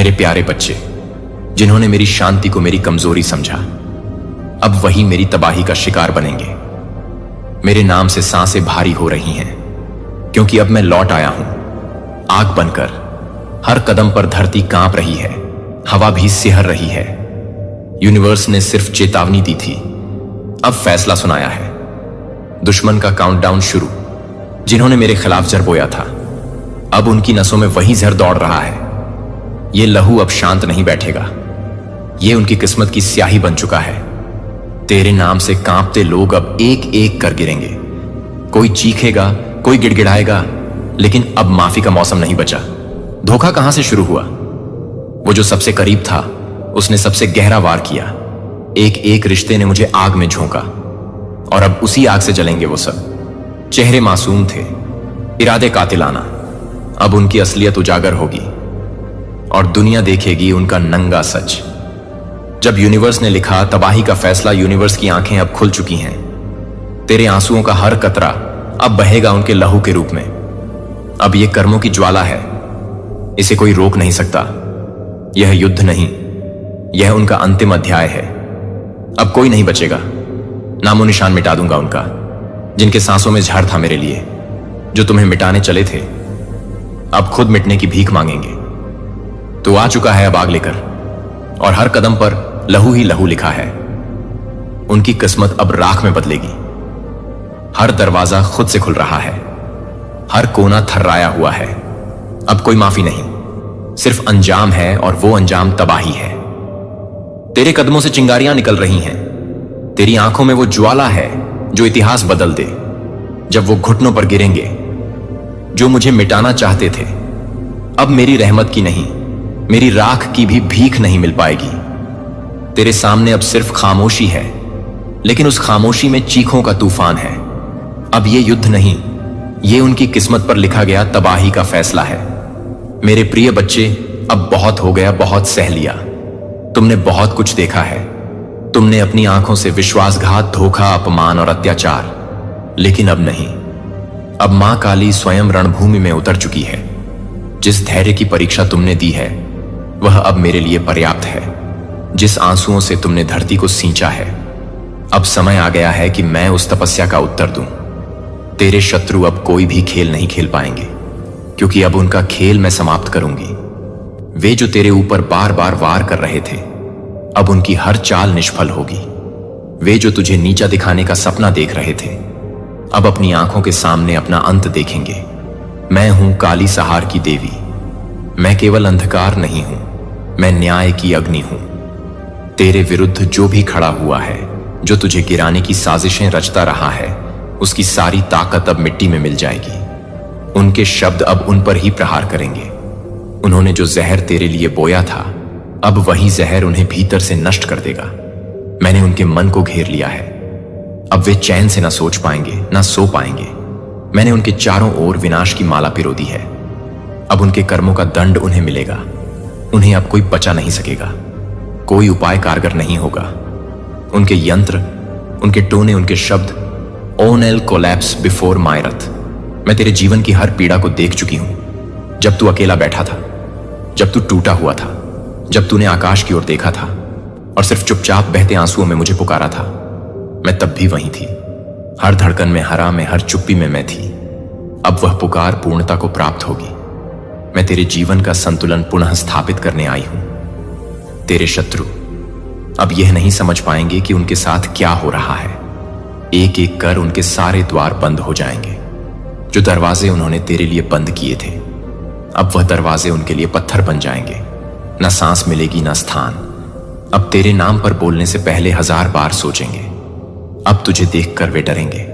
मेरे प्यारे बच्चे, जिन्होंने मेरी शांति को मेरी कमजोरी समझा, अब वही मेरी तबाही का शिकार बनेंगे। मेरे नाम से सांसें भारी हो रही हैं, क्योंकि अब मैं लौट आया हूं आग बनकर। हर कदम पर धरती कांप रही है, हवा भी सिहर रही है। यूनिवर्स ने सिर्फ चेतावनी दी थी, अब फैसला सुनाया है। दुश्मन का काउंटडाउन शुरू। जिन्होंने मेरे खिलाफ जहर बोया था, अब उनकी नसों में वही जहर दौड़ रहा है। ये लहू अब शांत नहीं बैठेगा। ये उनकी किस्मत की स्याही बन चुका है। तेरे नाम से कांपते लोग अब एक एक कर गिरेंगे। कोई चीखेगा, कोई गिड़गिड़ाएगा, लेकिन अब माफी का मौसम नहीं बचा। धोखा कहां से शुरू हुआ? वो जो सबसे करीब था, उसने सबसे गहरा वार किया। एक एक रिश्ते ने मुझे आग में झोंका, और अब उसी आग से जलेंगे वो सब। चेहरे मासूम थे, इरादे कातिलाना। अब उनकी असलियत उजागर होगी और दुनिया देखेगी उनका नंगा सच। जब यूनिवर्स ने लिखा तबाही का फैसला, यूनिवर्स की आंखें अब खुल चुकी हैं। तेरे आंसुओं का हर कतरा अब बहेगा उनके लहू के रूप में। अब यह कर्मों की ज्वाला है, इसे कोई रोक नहीं सकता। यह युद्ध नहीं, यह उनका अंतिम अध्याय है। अब कोई नहीं बचेगा। नामो निशान मिटा दूंगा उनका, जिनके सांसों में जहर था मेरे लिए, जो तुम्हें मिटाने चले थे। अब खुद मिटने की भीख मांगेंगे। तो आ चुका है अब आग लेकर, और हर कदम पर लहू ही लहू लिखा है। उनकी किस्मत अब राख में बदलेगी। हर दरवाजा खुद से खुल रहा है, हर कोना थर्राया हुआ है। अब कोई माफी नहीं, सिर्फ अंजाम है, और वो अंजाम तबाही है। तेरे कदमों से चिंगारियां निकल रही हैं। तेरी आंखों में वो ज्वाला है जो इतिहास बदल दे। जब वो घुटनों पर गिरेंगे, जो मुझे मिटाना चाहते थे, अब मेरी रहमत की नहीं, मेरी राख की भी भीख नहीं मिल पाएगी। तेरे सामने अब सिर्फ खामोशी है, लेकिन उस खामोशी में चीखों का तूफान है। अब ये युद्ध नहीं, ये उनकी किस्मत पर लिखा गया तबाही का फैसला है। मेरे प्रिय बच्चे, अब बहुत हो गया, बहुत सह लिया। तुमने बहुत कुछ देखा है। तुमने अपनी आंखों से विश्वासघात, धोखा, अपमान और अत्याचार, लेकिन अब नहीं। अब मां काली स्वयं रणभूमि में उतर चुकी है। जिस धैर्य की परीक्षा तुमने दी है, वह अब मेरे लिए पर्याप्त है। जिस आंसुओं से तुमने धरती को सींचा है, अब समय आ गया है कि मैं उस तपस्या का उत्तर दूं। तेरे शत्रु अब कोई भी खेल नहीं खेल पाएंगे, क्योंकि अब उनका खेल मैं समाप्त करूंगी। वे जो तेरे ऊपर बार बार वार कर रहे थे, अब उनकी हर चाल निष्फल होगी। वे जो तुझे नीचा दिखाने का सपना देख रहे थे, अब अपनी आंखों के सामने अपना अंत देखेंगे। मैं हूं काली सहार की देवी। मैं केवल अंधकार नहीं हूं, मैं न्याय की अग्नि हूं। तेरे विरुद्ध जो भी खड़ा हुआ है, जो तुझे गिराने की साजिशें रचता रहा है, उसकी सारी ताकत अब मिट्टी में मिल जाएगी। उनके शब्द अब उन पर ही प्रहार करेंगे। उन्होंने जो जहर तेरे लिए बोया था, अब वही जहर उन्हें भीतर से नष्ट कर देगा। मैंने उनके मन को घेर लिया है। अब वे चैन से ना सोच पाएंगे, ना सो पाएंगे। मैंने उनके चारों ओर विनाश की माला पिरो दी है। अब उनके कर्मों का दंड उन्हें मिलेगा। उन्हें अब कोई बचा नहीं सकेगा। कोई उपाय कारगर नहीं होगा। उनके यंत्र, उनके टोने, उनके शब्द, own L collapse before my रथ। मैं तेरे जीवन की हर पीड़ा को देख चुकी हूं। जब तू अकेला बैठा था, जब तू टूटा हुआ था, जब तूने आकाश की ओर देखा था और सिर्फ चुपचाप बहते आंसुओं में मुझे पुकारा था, मैं तब भी वहीं थी। हर धड़कन में, हरा में, हर चुप्पी में मैं थी। अब वह पुकार पूर्णता को प्राप्त होगी। मैं तेरे जीवन का संतुलन पुनः स्थापित करने आई हूं। तेरे शत्रु अब यह नहीं समझ पाएंगे कि उनके साथ क्या हो रहा है। एक एक कर उनके सारे द्वार बंद हो जाएंगे। जो दरवाजे उन्होंने तेरे लिए बंद किए थे, अब वह दरवाजे उनके लिए पत्थर बन जाएंगे। न सांस मिलेगी, न स्थान। अब तेरे नाम पर बोलने से पहले 1000 बार सोचेंगे। अब तुझे देखकर वे डरेंगे,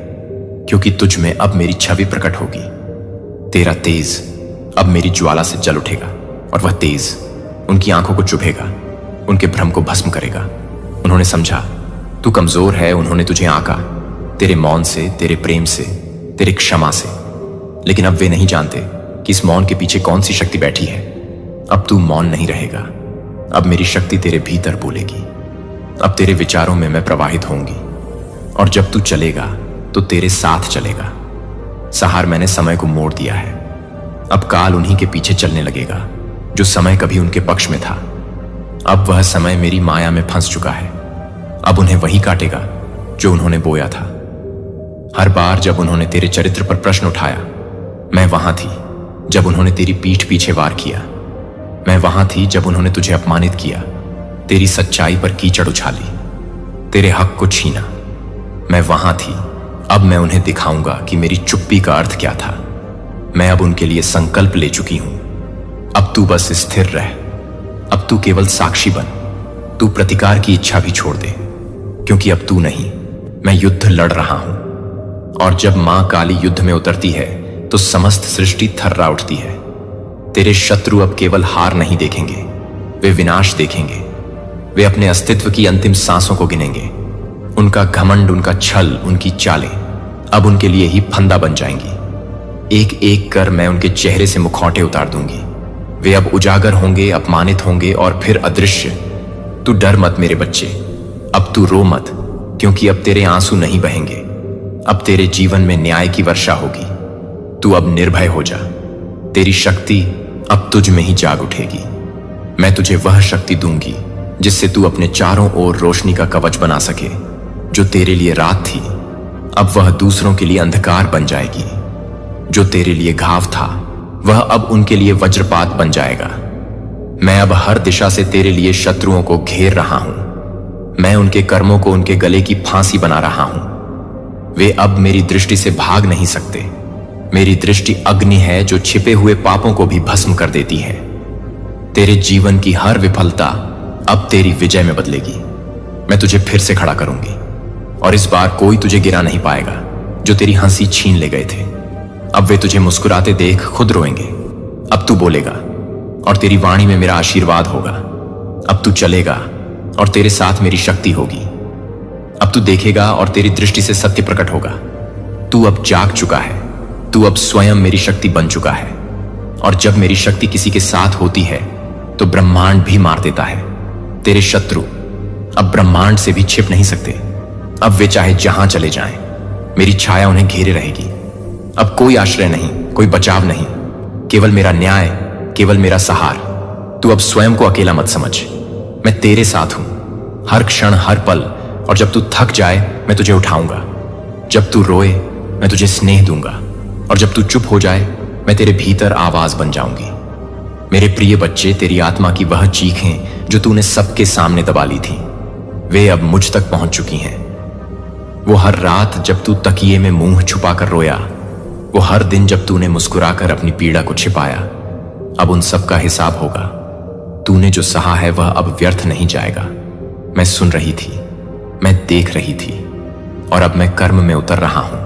क्योंकि तुझ में अब मेरी छवि प्रकट होगी। तेरा तेज अब मेरी ज्वाला से जल उठेगा, और वह तेज उनकी आंखों को चुभेगा, उनके भ्रम को भस्म करेगा। उन्होंने समझा तू कमजोर है, उन्होंने तुझे आंका, तेरे मौन से, तेरे प्रेम से, तेरे क्षमा से। लेकिन अब वे नहीं जानते कि इस मौन के पीछे कौन सी शक्ति बैठी है। अब तू मौन नहीं रहेगा। अब मेरी शक्ति तेरे भीतर बोलेगी। अब तेरे विचारों में मैं प्रवाहित होंगी, और जब तू चलेगा तो तेरे साथ चलेगा। सहार मैंने समय को मोड़ दिया है। अब काल उन्हीं के पीछे चलने लगेगा। जो समय कभी उनके पक्ष में था। अब वह समय मेरी माया में फंस चुका है। अब उन्हें वही काटेगा जो उन्होंने बोया था। हर बार जब उन्होंने तेरे चरित्र पर प्रश्न उठाया, मैं वहां थी। जब उन्होंने तेरी पीठ पीछे वार किया, मैं वहां थी। जब उन्होंने तुझे अपमानित किया, तेरी सच्चाई पर कीचड़ उछाली, तेरे हक को छीना, मैं वहां थी। अब मैं उन्हें दिखाऊंगा कि मेरी चुप्पी का अर्थ क्या था। मैं अब उनके लिए संकल्प ले चुकी हूं। अब तू बस स्थिर रह। अब तू केवल साक्षी बन। तू प्रतिकार की इच्छा भी छोड़ दे, क्योंकि अब तू नहीं, मैं युद्ध लड़ रहा हूं। और जब मां काली युद्ध में उतरती है तो समस्त सृष्टि थर्रा उठती है। तेरे शत्रु अब केवल हार नहीं देखेंगे, वे विनाश देखेंगे। वे अपने अस्तित्व की अंतिम सांसों को गिनेंगे। उनका घमंड, उनका छल, उनकी चालें अब उनके लिए ही फंदा बन जाएंगी। एक एक कर मैं उनके चेहरे से मुखौटे उतार दूंगी। वे अब उजागर होंगे, अपमानित होंगे और फिर अदृश्य। तू डर मत मेरे बच्चे, अब तू रो मत, क्योंकि अब तेरे आंसू नहीं बहेंगे। अब तेरे जीवन में न्याय की वर्षा होगी। तू अब निर्भय हो जा। तेरी शक्ति अब तुझ में ही जाग उठेगी। मैं तुझे वह शक्ति दूंगी जिससे तू अपने चारों ओर रोशनी का कवच बना सके। जो तेरे लिए रात थी, अब वह दूसरों के लिए अंधकार बन जाएगी। जो तेरे लिए घाव था, वह अब उनके लिए वज्रपात बन जाएगा। मैं अब हर दिशा से तेरे लिए शत्रुओं को घेर रहा हूं। मैं उनके कर्मों को उनके गले की फांसी बना रहा हूं। वे अब मेरी दृष्टि से भाग नहीं सकते। मेरी दृष्टि अग्नि है जो छिपे हुए पापों को भी भस्म कर देती है। तेरे जीवन की हर विफलता अब तेरी विजय में बदलेगी। मैं तुझे फिर से खड़ा करूंगी, और इस बार कोई तुझे गिरा नहीं पाएगा जो तेरी हंसी छीन ले गए थे। अब वे तुझे मुस्कुराते देख खुद रोएंगे। अब तू बोलेगा और तेरी वाणी में मेरा आशीर्वाद होगा। अब तू चलेगा और तेरे साथ मेरी शक्ति होगी। अब तू देखेगा और तेरी दृष्टि से सत्य प्रकट होगा। तू अब जाग चुका है। तू अब स्वयं मेरी शक्ति बन चुका है। और जब मेरी शक्ति किसी के साथ होती है तो ब्रह्मांड भी मार देता है। तेरे शत्रु अब ब्रह्मांड से भी छिप नहीं सकते। अब वे चाहे जहां चले जाएं, मेरी छाया उन्हें घेरे रहेगी। अब कोई आश्रय नहीं, कोई बचाव नहीं, केवल मेरा न्याय, केवल मेरा सहार। तू अब स्वयं को अकेला मत समझ। मैं तेरे साथ हूं, हर क्षण, हर पल। और जब तू थक जाए, मैं तुझे उठाऊंगा। जब तू रोए, मैं तुझे स्नेह दूंगा। और जब तू चुप हो जाए, मैं तेरे भीतर आवाज बन जाऊंगी। मेरे प्रिय बच्चे, तेरी आत्मा की वह चीखें जो तूने सबके सामने दबा ली थी, वे अब मुझ तक पहुंच चुकी हैं। वो हर रात जब तू तकिए में मुंह छुपाकर रोया, वो हर दिन जब तूने मुस्कुराकर अपनी पीड़ा को छिपाया, अब उन सब का हिसाब होगा। तूने जो सहा है वह अब व्यर्थ नहीं जाएगा। मैं सुन रही थी, मैं देख रही थी, और अब मैं कर्म में उतर रहा हूं।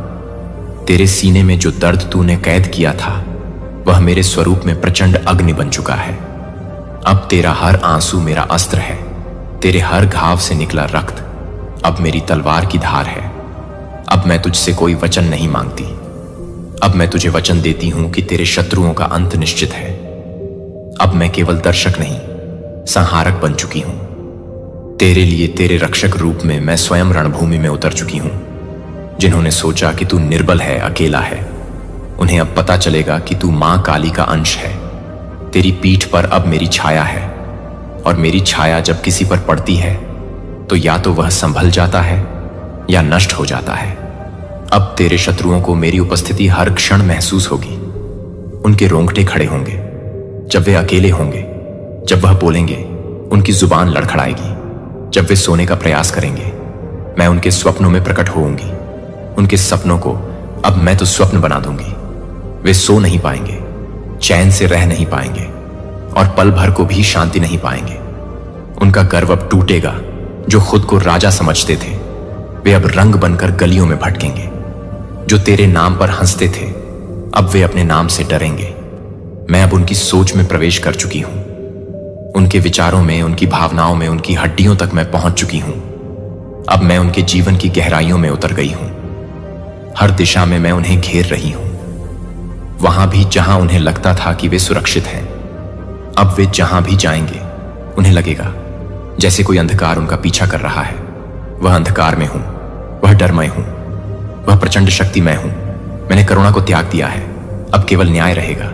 तेरे सीने में जो दर्द तूने कैद किया था, वह मेरे स्वरूप में प्रचंड अग्नि बन चुका है। अब तेरा हर आंसू मेरा अस्त्र है। तेरे हर घाव से निकला रक्त अब मेरी तलवार की धार है। अब मैं तुझसे कोई वचन नहीं मांगती। अब मैं तुझे वचन देती हूं कि तेरे शत्रुओं का अंत निश्चित है। अब मैं केवल दर्शक नहीं, संहारक बन चुकी हूं। तेरे लिए तेरे रक्षक रूप में मैं स्वयं रणभूमि में उतर चुकी हूं। जिन्होंने सोचा कि तू निर्बल है, अकेला है, उन्हें अब पता चलेगा कि तू मां काली का अंश है। तेरी पीठ पर अब मेरी छाया है, और मेरी छाया जब किसी पर पड़ती है तो या तो वह संभल जाता है या नष्ट हो जाता है। अब तेरे शत्रुओं को मेरी उपस्थिति हर क्षण महसूस होगी। उनके रोंगटे खड़े होंगे जब वे अकेले होंगे। जब वह बोलेंगे, उनकी जुबान लड़खड़ाएगी। जब वे सोने का प्रयास करेंगे, मैं उनके स्वप्नों में प्रकट होऊंगी। उनके सपनों को अब मैं तो स्वप्न बना दूंगी। वे सो नहीं पाएंगे, चैन से रह नहीं पाएंगे, और पल भर को भी शांति नहीं पाएंगे। उनका गर्व अब टूटेगा। जो खुद को राजा समझते थे, वे अब रंग बनकर गलियों में भटकेंगे। जो तेरे नाम पर हंसते थे, अब वे अपने नाम से डरेंगे। मैं अब उनकी सोच में प्रवेश कर चुकी हूं। उनके विचारों में, उनकी भावनाओं में, उनकी हड्डियों तक मैं पहुंच चुकी हूं। अब मैं उनके जीवन की गहराइयों में उतर गई हूं। हर दिशा में मैं उन्हें घेर रही हूं। वहां भी जहां उन्हें लगता था कि वे सुरक्षित हैं, अब वे जहां भी जाएंगे उन्हें लगेगा जैसे कोई अंधकार उनका पीछा कर रहा है। वह अंधकार में हूं, वह डरमय हूं, वह प्रचंड शक्ति मैं हूं। मैंने करुणा को त्याग दिया है। अब केवल न्याय रहेगा,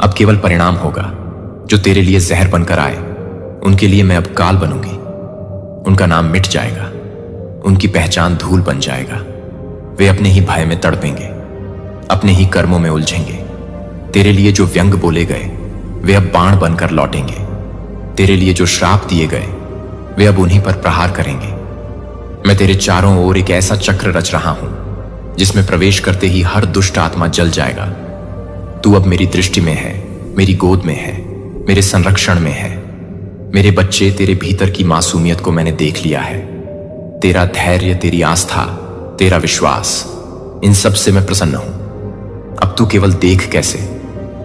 अब केवल परिणाम होगा। जो तेरे लिए जहर बनकर आए, उनके लिए मैं अब काल बनूंगी। उनका नाम मिट जाएगा, उनकी पहचान धूल बन जाएगा। वे अपने ही भय में तड़पेंगे, अपने ही कर्मों में उलझेंगे। तेरे लिए जो व्यंग बोले गए वे अब बाण बनकर लौटेंगे। तेरे लिए जो श्राप दिए गए वे अब उन्हीं पर प्रहार करेंगे। मैं तेरे चारों ओर एक ऐसा चक्र रच रहा हूं जिसमें प्रवेश करते ही हर दुष्ट आत्मा जल जाएगा। तू अब मेरी दृष्टि में है, मेरी गोद में है, मेरे संरक्षण में है। मेरे बच्चे, तेरे भीतर की मासूमियत को मैंने देख लिया है। तेरा धैर्य, तेरी आस्था, तेरा विश्वास, इन सब से मैं प्रसन्न हूं। अब तू केवल देख कैसे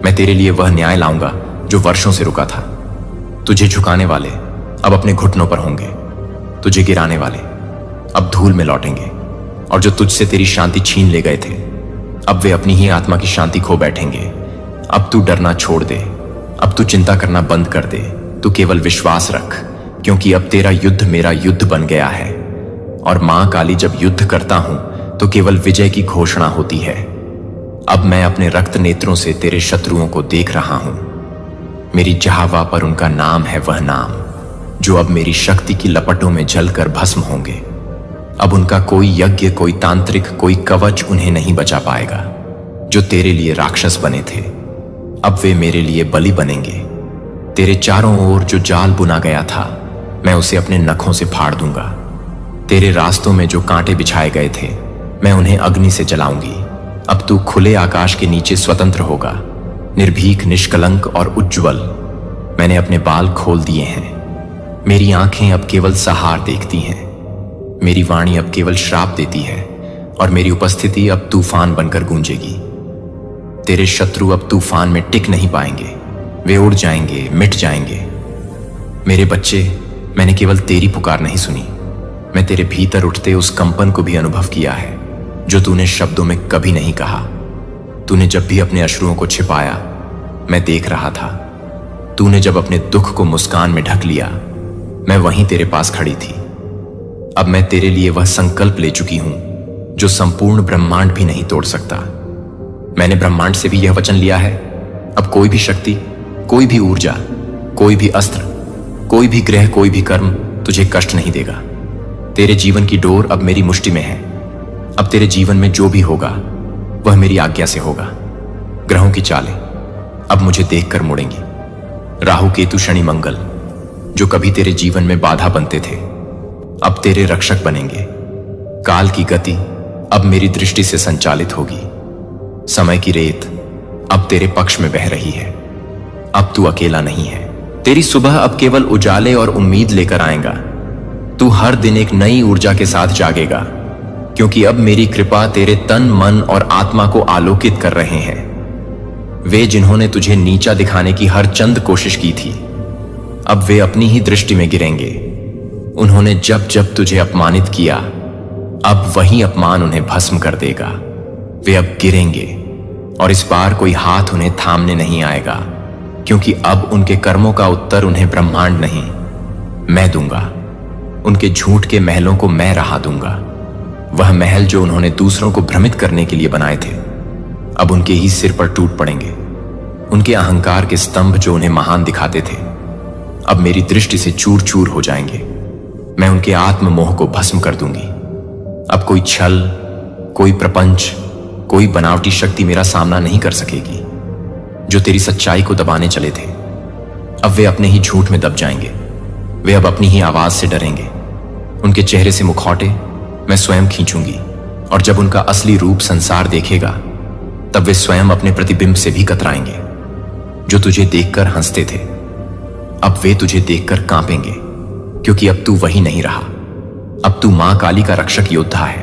मैं तेरे लिए वह न्याय लाऊंगा जो वर्षों से रुका था। तुझे झुकाने वाले अब अपने घुटनों पर होंगे, तुझे गिराने वाले अब धूल में लौटेंगे, और जो तुझसे तेरी शांति छीन ले गए थे अब वे अपनी ही आत्मा की शांति खो बैठेंगे। अब तू डरना छोड़ दे, अब तू चिंता करना बंद कर दे। तू केवल विश्वास रख, क्योंकि अब तेरा युद्ध मेरा युद्ध बन गया है। और मां काली जब युद्ध करता हूं तो केवल विजय की घोषणा होती है। अब मैं अपने रक्त नेत्रों से तेरे शत्रुओं को देख रहा हूं। मेरी जहावा पर उनका नाम है, वह नाम जो अब मेरी शक्ति की लपटों में जलकर भस्म होंगे। अब उनका कोई यज्ञ, कोई तांत्रिक, कोई कवच उन्हें नहीं बचा पाएगा। जो तेरे लिए राक्षस बने थे अब वे मेरे लिए बलि बनेंगे। तेरे चारों ओर जो जाल बुना गया था मैं उसे अपने नखों से फाड़ दूंगा। तेरे रास्तों में जो कांटे बिछाए गए थे मैं उन्हें अग्नि से जलाऊंगी। अब तू खुले आकाश के नीचे स्वतंत्र होगा, निर्भीक, निष्कलंक और उज्ज्वल। मैंने अपने बाल खोल दिए हैं। मेरी आंखें अब केवल सहार देखती हैं। मेरी वाणी अब केवल श्राप देती है, और मेरी उपस्थिति अब तूफान बनकर गूंजेगी। तेरे शत्रु अब तूफान में टिक नहीं पाएंगे, वे उड़ जाएंगे, मिट जाएंगे। मेरे बच्चे, मैंने केवल तेरी पुकार नहीं सुनी, मैं तेरे भीतर उठते उस कंपन को भी अनुभव किया है जो तूने शब्दों में कभी नहीं कहा। तूने जब भी अपने अश्रुओं को छिपाया मैं देख रहा था। तूने जब अपने दुख को मुस्कान में ढक लिया मैं वहीं तेरे पास खड़ी थी। अब मैं तेरे लिए वह संकल्प ले चुकी हूं जो संपूर्ण ब्रह्मांड भी नहीं तोड़ सकता। मैंने ब्रह्मांड से भी यह वचन लिया है, अब कोई भी शक्ति, कोई भी ऊर्जा, कोई भी अस्त्र, कोई भी ग्रह, कोई भी कर्म तुझे कष्ट नहीं देगा। तेरे जीवन की डोर अब मेरी मुट्ठी में है। अब तेरे जीवन में जो भी होगा वह मेरी आज्ञा से होगा। ग्रहों की चालें अब मुझे देखकर मुड़ेंगी। राहु, केतु, शनि, मंगल जो कभी तेरे जीवन में बाधा बनते थे अब तेरे रक्षक बनेंगे। काल की गति अब मेरी दृष्टि से संचालित होगी। समय की रेत अब तेरे पक्ष में बह रही है। अब तू अकेला नहीं है। तेरी सुबह अब केवल उजाले और उम्मीद लेकर आएगा। तू हर दिन एक नई ऊर्जा के साथ जागेगा, क्योंकि अब मेरी कृपा तेरे तन, मन और आत्मा को आलोकित कर रहे हैं। वे जिन्होंने तुझे नीचा दिखाने की हर चंद कोशिश की थी अब वे अपनी ही दृष्टि में गिरेंगे। उन्होंने जब जब तुझे अपमानित किया अब वही अपमान उन्हें भस्म कर देगा। वे अब गिरेंगे और इस बार कोई हाथ उन्हें थामने नहीं आएगा, क्योंकि अब उनके कर्मों का उत्तर उन्हें ब्रह्मांड नहीं, मैं दूंगा। उनके झूठ के महलों को मैं रहा दूंगा। वह महल जो उन्होंने दूसरों को भ्रमित करने के लिए बनाए थे अब उनके ही सिर पर टूट पड़ेंगे। उनके अहंकार के स्तंभ जो उन्हें महान दिखाते थे अब मेरी दृष्टि से चूर चूर हो जाएंगे। मैं उनके आत्म मोह को भस्म कर दूंगी। अब कोई छल, कोई प्रपंच, कोई बनावटी शक्ति मेरा सामना नहीं कर सकेगी। जो तेरी सच्चाई को दबाने चले थे अब वे अपने ही झूठ में दब जाएंगे। वे अब अपनी ही आवाज से डरेंगे। उनके चेहरे से मुखौटे मैं स्वयं खींचूंगी, और जब उनका असली रूप संसार देखेगा तब वे स्वयं अपने प्रतिबिंब से भी कतराएंगे। जो तुझे देखकर हंसते थे अब वे तुझे देखकर कांपेंगे, क्योंकि अब तू वही नहीं रहा। अब तू मां काली का रक्षक योद्धा है।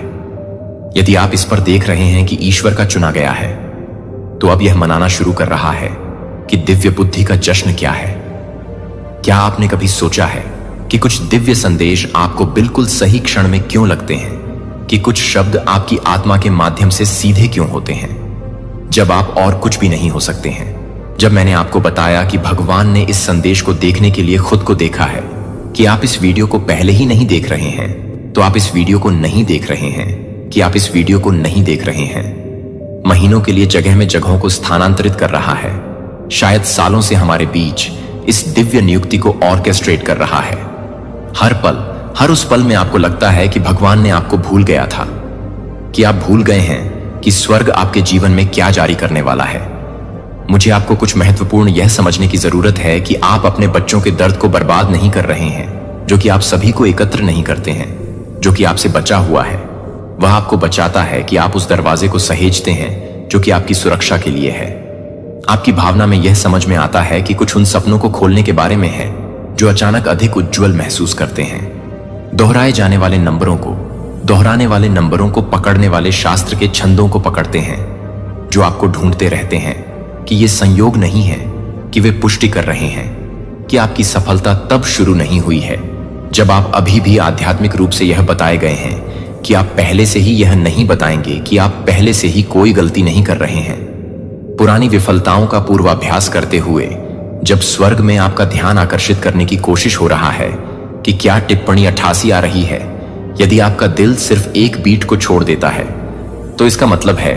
यदि आप इस पर देख रहे हैं कि ईश्वर का चुना गया है तो अब यह मनाना शुरू कर रहा है कि दिव्य बुद्धि का जश्न क्या है। क्या आपने कभी सोचा है कि कुछ दिव्य संदेश आपको बिल्कुल सही क्षण में क्यों लगते हैं, कि कुछ शब्द आपकी आत्मा के माध्यम से सीधे क्यों होते हैं जब आप और कुछ भी नहीं हो सकते हैं। जब मैंने आपको बताया कि भगवान ने इस संदेश को देखने के लिए खुद को देखा है, कि आप इस वीडियो को पहले ही नहीं देख रहे हैं, तो आप इस वीडियो को नहीं देख रहे हैं, कि आप इस वीडियो को नहीं देख रहे हैं। महीनों के लिए जगह में जगहों को स्थानांतरित कर रहा है। शायद सालों से हमारे बीच इस दिव्य नियुक्ति को ऑर्केस्ट्रेट कर रहा है। हर पल, हर उस पल में आपको लगता है कि भगवान ने आपको भूल गया था, कि आप भूल गए हैं कि स्वर्ग आपके जीवन में क्या जारी करने वाला है। मुझे आपको कुछ महत्वपूर्ण यह समझने की जरूरत है कि आप अपने बच्चों के दर्द को बर्बाद नहीं कर रहे हैं, जो कि आप सभी को एकत्र नहीं करते हैं, जो कि आपसे बचा हुआ है। वह आपको बचाता है कि आप उस दरवाजे को सहेजते हैं जो कि आपकी सुरक्षा के लिए है। आपकी भावना में यह समझ में आता है कि कुछ उन सपनों को खोलने के बारे में है जो अचानक अधिक उज्जवल महसूस करते हैं। दोहराए जाने वाले नंबरों को, दोहराने वाले नंबरों को पकड़ने वाले शास्त्र के छंदों को पकड़ते हैं, जो आपको ढूंढते रहते हैं कि ये संयोग नहीं है, कि वे पुष्टि कर रहे हैं कि आपकी सफलता तब शुरू नहीं हुई है जब आप अभी भी आध्यात्मिक रूप से यह बताए गए हैं कि आप पहले से ही यह नहीं बताएंगे कि आप पहले से ही कोई गलती नहीं कर रहे हैं। पुरानी विफलताओं का पूर्वाभ्यास करते हुए जब स्वर्ग में आपका ध्यान आकर्षित करने की कोशिश हो रहा है कि क्या टिप्पणी 88 आ रही है, यदि आपका दिल सिर्फ एक बीट को छोड़ देता है तो इसका मतलब है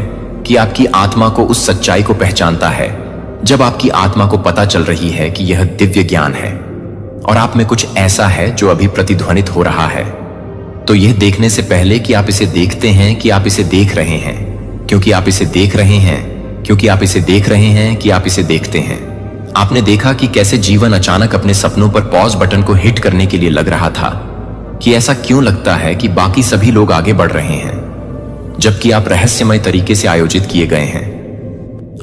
कि आपकी आत्मा को उस सच्चाई को पहचानता है जब आपकी आत्मा को पता चल रही है कि यह दिव्य ज्ञान है और आप में कुछ ऐसा है जो अभी प्रतिध्वनित हो रहा है। तो यह देखने से पहले कि आप इसे देखते हैं कि आप इसे देख रहे हैं, क्योंकि आप इसे देख रहे हैं, क्योंकि आप इसे देख रहे हैं कि आप इसे देखते हैं। आपने देखा कि कैसे जीवन अचानक अपने सपनों पर पॉज बटन को हिट करने के लिए लग रहा था, कि ऐसा क्यों लगता है कि बाकी सभी लोग आगे बढ़ रहे हैं जबकि आप रहस्यमय तरीके से आयोजित किए गए हैं।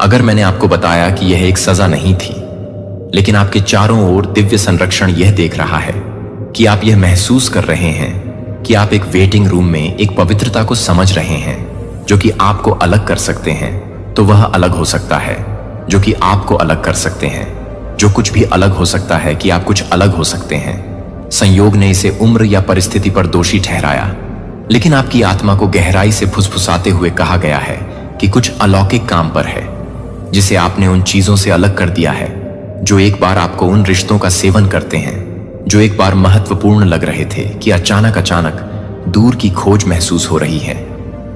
अगर मैंने आपको बताया कि यह एक सजा नहीं थी, लेकिन आपके चारों ओर दिव्य संरक्षण यह देख रहा है कि आप यह महसूस कर रहे हैं कि आप एक वेटिंग रूम में एक पवित्रता को समझ रहे हैं जो कि आपको अलग कर सकते हैं, तो वह अलग हो सकता है जो कि आपको अलग कर सकते हैं। जो कुछ भी अलग हो सकता है कि आप कुछ अलग हो सकते हैं। संयोग ने इसे उम्र या परिस्थिति पर दोषी ठहराया, लेकिन आपकी आत्मा को गहराई से फुसफुसाते हुए कहा गया है कि कुछ अलौकिक काम पर है जिसे आपने उन चीजों से अलग कर दिया है जो एक बार आपको उन रिश्तों का सेवन करते हैं जो एक बार महत्वपूर्ण लग रहे थे, कि अचानक दूर की खोज महसूस हो रही है,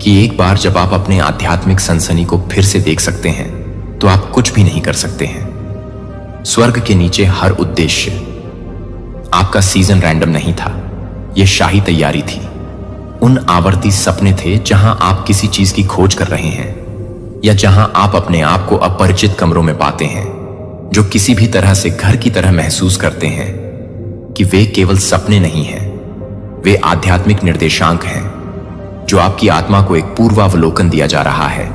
कि एक बार जब आप अपने आध्यात्मिक सनसनी को फिर से देख सकते हैं तो आप कुछ भी नहीं कर सकते हैं। स्वर्ग के नीचे हर उद्देश्य, आपका सीजन रैंडम नहीं था, यह शाही तैयारी थी। उन आवर्ती सपने थे जहां आप किसी चीज की खोज कर रहे हैं या जहां आप अपने आप को अपरिचित कमरों में पाते हैं जो किसी भी तरह से घर की तरह महसूस करते हैं, कि वे केवल सपने नहीं हैं, वे आध्यात्मिक निर्देशांक हैं जो आपकी आत्मा को एक पूर्वावलोकन दिया जा रहा है।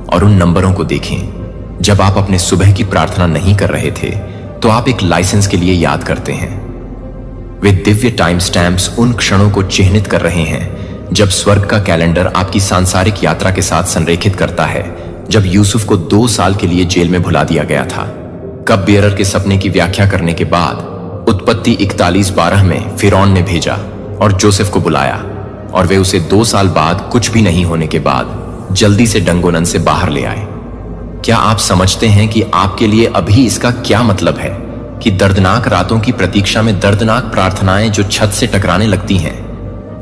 और उन नंबरों को देखें, जब आप अपने सुबह की प्रार्थना नहीं कर रहे थे तो आप एक लाइसेंस के लिए याद करते हैं। वे दिव्य टाइम स्टैम्प्स उन क्षणों को चिन्हित कर रहे हैं जब स्वर्ग का कैलेंडर आपकी सांसारिक यात्रा के साथ संरेखित करता है, जब यूसुफ को 2 साल के लिए जेल में भुला दिया गया था। कप बियरर के सपने की व्याख्या करने के बाद उत्पत्ति 41:12 में फिरौन ने भेजा और जोसेफ को बुलाया, और वे उसे 2 साल बाद कुछ भी नहीं होने के बाद जल्दी से डंगोनन से बाहर ले आए। क्या आप समझते हैं कि आपके लिए अभी इसका क्या मतलब है कि दर्दनाक रातों की प्रतीक्षा में दर्दनाक प्रार्थनाएं जो छत से टकराने लगती हैं,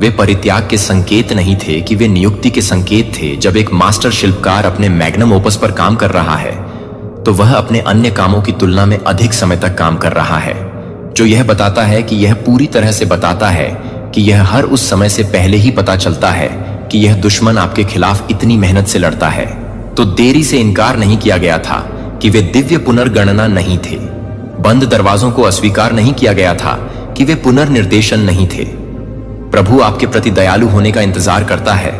वे परित्याग के संकेत नहीं थे, कि वे नियुक्ति के संकेत थे। जब एक मास्टर शिल्पकार अपने मैग्नम ओपस पर काम कर रहा है तो वह अपने अन्य कामों की तुलना में अधिक समय तक काम कर रहा है, जो यह बताता है कि यह पूरी तरह से बताता है कि यह हर उस समय से पहले ही पता चलता है कि यह दुश्मन आपके खिलाफ इतनी मेहनत से लड़ता है। तो देरी से इनकार नहीं किया गया था कि वे दिव्य पुनर्गणना नहीं थे। बंद दरवाजों को अस्वीकार नहीं किया गया था कि वे पुनर्निर्देशन नहीं थे। प्रभु आपके प्रति दयालु होने का इंतजार करता है,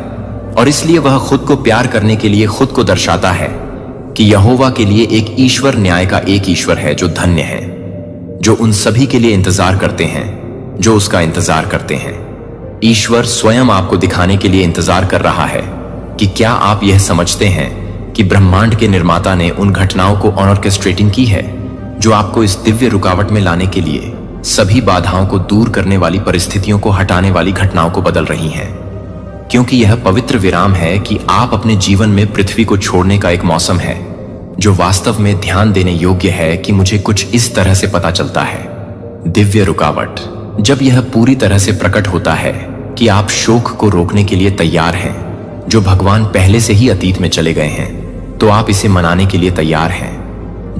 और इसलिए वह खुद को प्यार करने के लिए खुद को दर्शाता है कि यहोवा के लिए एक ईश्वर न्याय का एक ईश्वर है जो धन्य है, जो उन सभी के लिए इंतजार करते हैं जो उसका इंतजार करते हैं। ईश्वर स्वयं आपको दिखाने के लिए इंतजार कर रहा है कि क्या आप यह समझते हैं कि ब्रह्मांड के निर्माता ने उन घटनाओं को ऑर्केस्ट्रेटिंग की है जो आपको इस दिव्य रुकावट में लाने के लिए सभी बाधाओं को दूर करने वाली, परिस्थितियों को हटाने वाली घटनाओं को बदल रही हैं। क्योंकि यह पवित्र विराम है कि आप अपने जीवन में पृथ्वी को छोड़ने का एक मौसम है जो वास्तव में ध्यान देने योग्य है, कि मुझे कुछ इस तरह से पता चलता है। दिव्य रुकावट, जब यह पूरी तरह से प्रकट होता है कि आप शोक को रोकने के लिए तैयार हैं, जो भगवान पहले से ही अतीत में चले गए हैं, तो आप इसे मनाने के लिए तैयार हैं।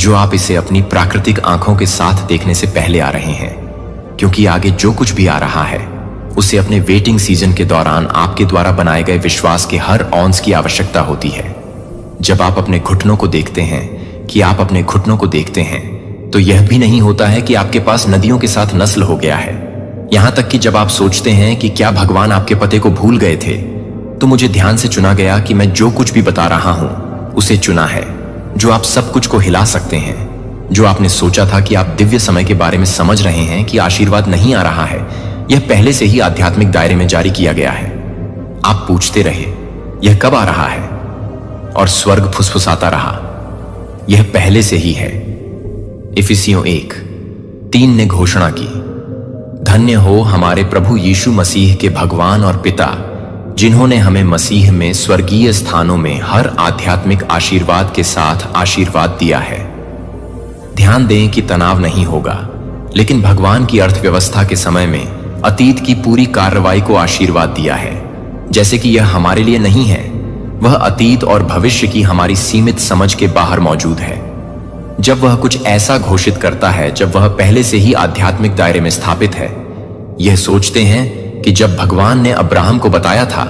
जो आप इसे अपनी प्राकृतिक आंखों के साथ देखने से पहले आ रहे हैं, क्योंकि आगे जो कुछ भी आ रहा है उसे अपने वेटिंग सीजन के दौरान आपके द्वारा बनाए गए विश्वास के हर ऑन्स की आवश्यकता होती है। जब आप अपने घुटनों को देखते हैं तो यह भी नहीं होता है कि आपके पास नदियों के साथ नस्ल हो गया है। यहां तक कि जब आप सोचते हैं कि क्या भगवान आपके पते को भूल गए थे, तो मुझे ध्यान से चुना गया कि मैं जो कुछ भी बता रहा हूं उसे चुना है, जो आप सब कुछ को हिला सकते हैं। जो आपने सोचा था कि आप दिव्य समय के बारे में समझ रहे हैं कि आशीर्वाद नहीं आ रहा है, यह पहले से ही आध्यात्मिक दायरे में जारी किया गया है। आप पूछते रहे यह कब आ रहा है, और स्वर्ग फुसफुसाता रहा यह पहले से ही है। इफिसियों 1:3 ने घोषणा की, धन्य हो हमारे प्रभु यीशु मसीह के भगवान और पिता, जिन्होंने हमें मसीह में स्वर्गीय स्थानों में हर आध्यात्मिक आशीर्वाद के साथ आशीर्वाद दिया है। ध्यान दें कि तनाव नहीं होगा, लेकिन भगवान की अर्थव्यवस्था के समय में अतीत की पूरी कार्रवाई को आशीर्वाद दिया है, जैसे कि यह हमारे लिए नहीं है। वह अतीत और भविष्य की हमारी सीमित समझ के बाहर मौजूद है। जब वह कुछ ऐसा घोषित करता है जब वह पहले से ही आध्यात्मिक दायरे में स्थापित है। यह सोचते हैं कि जब भगवान ने अब्राहम को बताया था,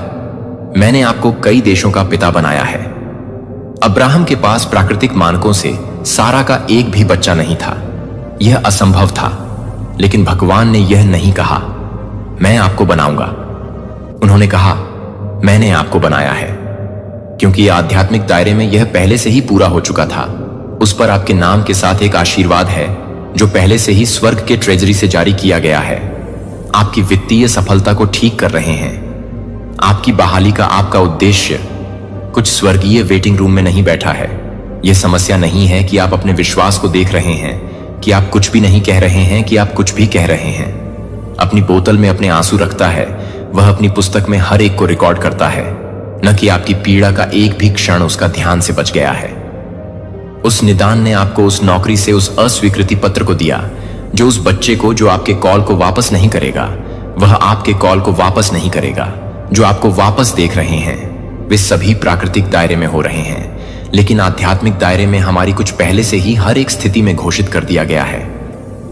मैंने आपको कई देशों का पिता बनाया है। अब्राहम के पास प्राकृतिक मानकों से सारा का एक भी बच्चा नहीं था, यह असंभव था। लेकिन भगवान ने यह नहीं कहा मैं आपको बनाऊंगा, उन्होंने कहा मैंने आपको बनाया है, क्योंकि आध्यात्मिक दायरे में यह पहले से ही पूरा हो चुका था। उस पर आपके नाम के साथ एक आशीर्वाद है जो पहले से ही स्वर्ग के ट्रेजरी से जारी किया गया है। आपकी वित्तीय सफलता को ठीक कर रहे हैं। आपकी बहाली का आपका उद्देश्य कुछ स्वर्गीय वेटिंग रूम में नहीं बैठा है। यह समस्या नहीं है कि आप अपने विश्वास को देख रहे हैं, कि आप कुछ भी नहीं कह रहे हैं, कि आप कुछ भी कह रहे हैं। अपनी बोतल में अपने आंसू रखता है, वह अपनी पुस्तक में हर एक को रिकॉर्ड करता है, न कि आपकी पीड़ा का एक भी क्षण उसका ध्यान से बच गया है। उस निदान ने आपको उस नौकरी से उस अस्वीकृति पत्र को दिया, जो उस बच्चे को जो आपके कॉल को वापस नहीं करेगा, वह आपके कॉल को वापस नहीं करेगा, जो आपको वापस देख रहे हैं। वे सभी प्राकृतिक दायरे में हो रहे हैं, लेकिन आध्यात्मिक दायरे में हमारी कुछ पहले से ही हर एक स्थिति में घोषित कर दिया गया है,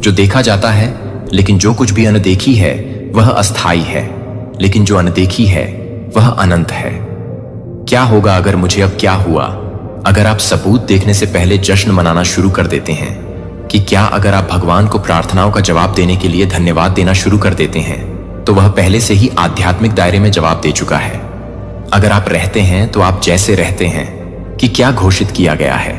जो देखा जाता है। लेकिन जो कुछ भी अनदेखी है वह अस्थायी है, लेकिन जो अनदेखी है वह अनंत है। क्या होगा अगर मुझे अब क्या हुआ अगर आप सबूत देखने से पहले जश्न मनाना शुरू कर देते हैं? कि क्या अगर आप भगवान को प्रार्थनाओं का जवाब देने के लिए धन्यवाद देना शुरू कर देते हैं, तो वह पहले से ही आध्यात्मिक दायरे में जवाब दे चुका है। अगर आप रहते हैं तो आप जैसे रहते हैं कि क्या घोषित किया गया है,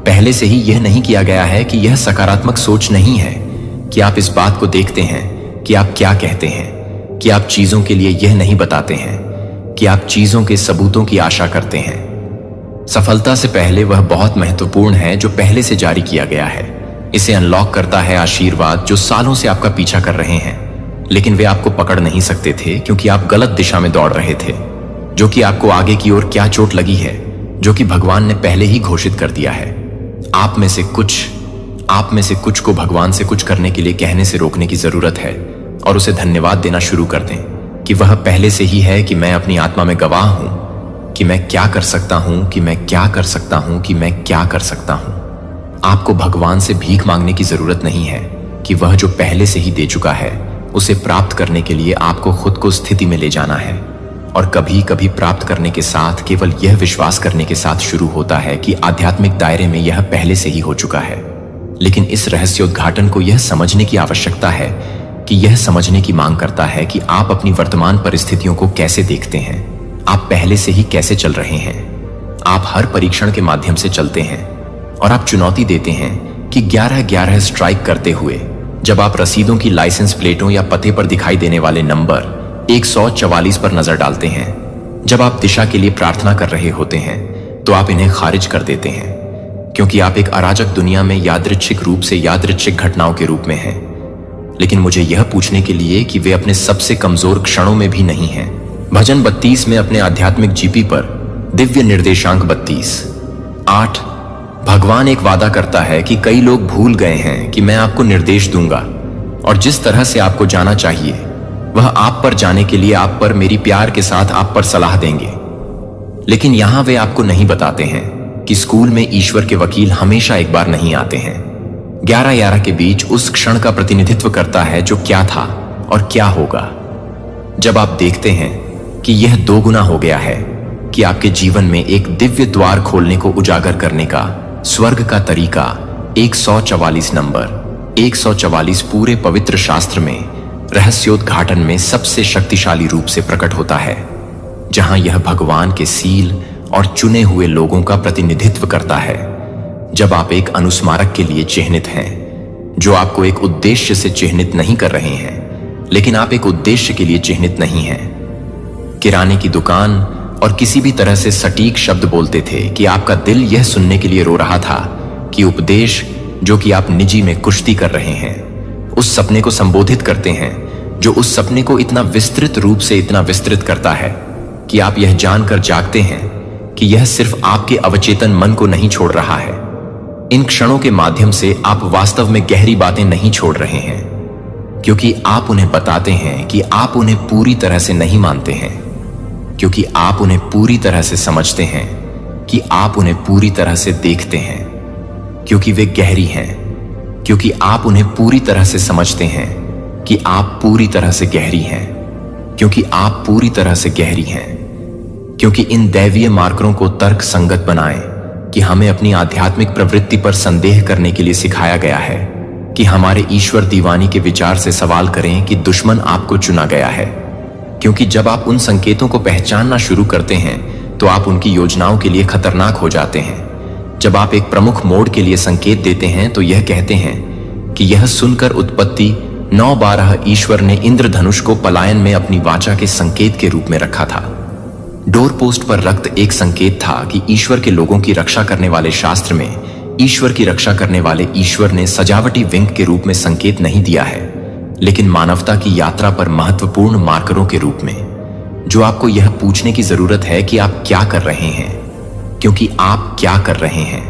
पहले से ही यह नहीं किया गया है कि यह सकारात्मक सोच नहीं है कि आप इस बात को देखते हैं कि आप क्या कहते हैं, कि आप चीजों के लिए यह नहीं बताते हैं कि आप चीजों के सबूतों की आशा करते हैं। सफलता से पहले वह बहुत महत्वपूर्ण है जो पहले से जारी किया गया है। इसे अनलॉक करता है आशीर्वाद जो सालों से आपका पीछा कर रहे हैं, लेकिन वे आपको पकड़ नहीं सकते थे क्योंकि आप गलत दिशा में दौड़ रहे थे। जो कि आपको आगे की ओर क्या चोट लगी है, जो कि भगवान ने पहले ही घोषित कर दिया है। आप में से कुछ को भगवान से कुछ करने के लिए कहने से रोकने की जरूरत है और उसे धन्यवाद देना शुरू कर दें कि वह पहले से ही है कि मैं अपनी आत्मा में गवाह हूं कि मैं क्या कर सकता हूं, कि मैं क्या कर सकता हूं, कि मैं क्या कर सकता हूं। आपको भगवान से भीख मांगने की जरूरत नहीं है कि वह जो पहले से ही दे चुका है उसे प्राप्त करने के लिए आपको खुद को स्थिति में ले जाना है। और कभी कभी प्राप्त करने के साथ केवल यह विश्वास करने के साथ शुरू होता है कि आध्यात्मिक दायरे में यह पहले से ही हो चुका है। लेकिन इस रहस्योद्घाटन को यह समझने की आवश्यकता है कि यह समझने की मांग करता है कि आप अपनी वर्तमान परिस्थितियों को कैसे देखते हैं। आप पहले से ही कैसे चल रहे हैं। आप हर परीक्षण के माध्यम से चलते हैं और आप चुनौती देते हैं कि 11-11 स्ट्राइक करते हुए जब आप रसीदों की लाइसेंस प्लेटों या पते पर दिखाई देने वाले नंबर 144 पर नजर डालते हैं, जब आप दिशा के लिए प्रार्थना कर रहे होते हैं, तो आप इन्हें खारिज कर देते हैं क्योंकि आप एक अराजक दुनिया में यादृच्छिक रूप से यादृच्छिक घटनाओं के रूप में हैं। लेकिन मुझे यह पूछने के लिए कि वे अपने सबसे कमजोर क्षणों में भी नहीं हैं। भजन 32 में अपने आध्यात्मिक जीपी पर दिव्य निर्देशांक 32:8 भगवान एक वादा करता है कि कई लोग भूल गए हैं कि मैं आपको निर्देश दूंगा और जिस तरह से आपको जाना चाहिए वह आप पर जाने के लिए आप पर मेरी प्यार के साथ आप पर सलाह देंगे। लेकिन यहां वे आपको नहीं बताते हैं कि स्कूल में ईश्वर के वकील हमेशा एक बार नहीं आते हैं। 11-11 के बीच उस क्षण का प्रतिनिधित्व करता है जो क्या था और क्या होगा। जब आप देखते हैं कि यह 2 गुना हो गया है, कि आपके जीवन में एक दिव्य द्वार खोलने को उजागर करने का स्वर्ग का तरीका 144 नंबर 144 पूरे पवित्र शास्त्र में रहस्योद्घाटन में सबसे शक्तिशाली रूप से प्रकट होता है, जहां यह भगवान के सील और चुने हुए लोगों का प्रतिनिधित्व करता है। जब आप एक अनुस्मारक के लिए चिह्नित हैं, जो आपको एक उद्देश्य से चिह्नित नहीं कर रहे हैं, लेकिन आप एक उद्देश्य के लिए चिह्नित नहीं हैं। किराने की दुकान और किसी भी तरह से सटीक शब्द बोलते थे कि आपका दिल यह सुनने के लिए रो रहा था कि उपदेश जो कि आप निजी में कुश्ती कर रहे हैं, उस सपने को संबोधित करते हैं जो उस सपने को इतना विस्तृत रूप से इतना विस्तृत करता है कि आप यह जानकर जागते हैं कि यह सिर्फ आपके अवचेतन मन को नहीं छोड़ रहा है। इन क्षणों के माध्यम से आप वास्तव में गहरी बातें नहीं छोड़ रहे हैं, क्योंकि आप उन्हें बताते हैं कि आप उन्हें पूरी तरह से नहीं मानते हैं, क्योंकि आप उन्हें पूरी तरह से समझते हैं, कि आप उन्हें पूरी तरह से देखते हैं, क्योंकि वे गहरी हैं, क्योंकि आप उन्हें पूरी तरह से समझते हैं कि आप पूरी तरह से गहरी हैं, क्योंकि आप पूरी तरह से गहरी हैं, क्योंकि इन दैवीय मार्करों को तर्क संगत बनाएं कि हमें अपनी आध्यात्मिक प्रवृत्ति पर संदेह करने के लिए सिखाया गया है, कि हमारे ईश्वर दीवानी के विचार से सवाल करें कि दुश्मन आपको चुना गया है, क्योंकि जब आप उन संकेतों को पहचानना शुरू करते हैं तो आप उनकी योजनाओं के लिए खतरनाक हो जाते हैं। जब आप एक प्रमुख मोड़ के लिए संकेत देते हैं तो यह कहते हैं कि यह सुनकर उत्पत्ति 9:12 ईश्वर ने इंद्रधनुष को पलायन में अपनी वाचा के संकेत के रूप में रखा था। डोर पोस्ट पर रक्त एक संकेत था कि ईश्वर के लोगों की रक्षा करने वाले शास्त्र में ईश्वर की रक्षा करने वाले ईश्वर ने सजावटी विंक के रूप में संकेत नहीं दिया है, लेकिन मानवता की यात्रा पर महत्वपूर्ण मार्करों के रूप में, जो आपको यह पूछने की जरूरत है कि आप क्या कर रहे हैं, क्योंकि आप क्या कर रहे हैं।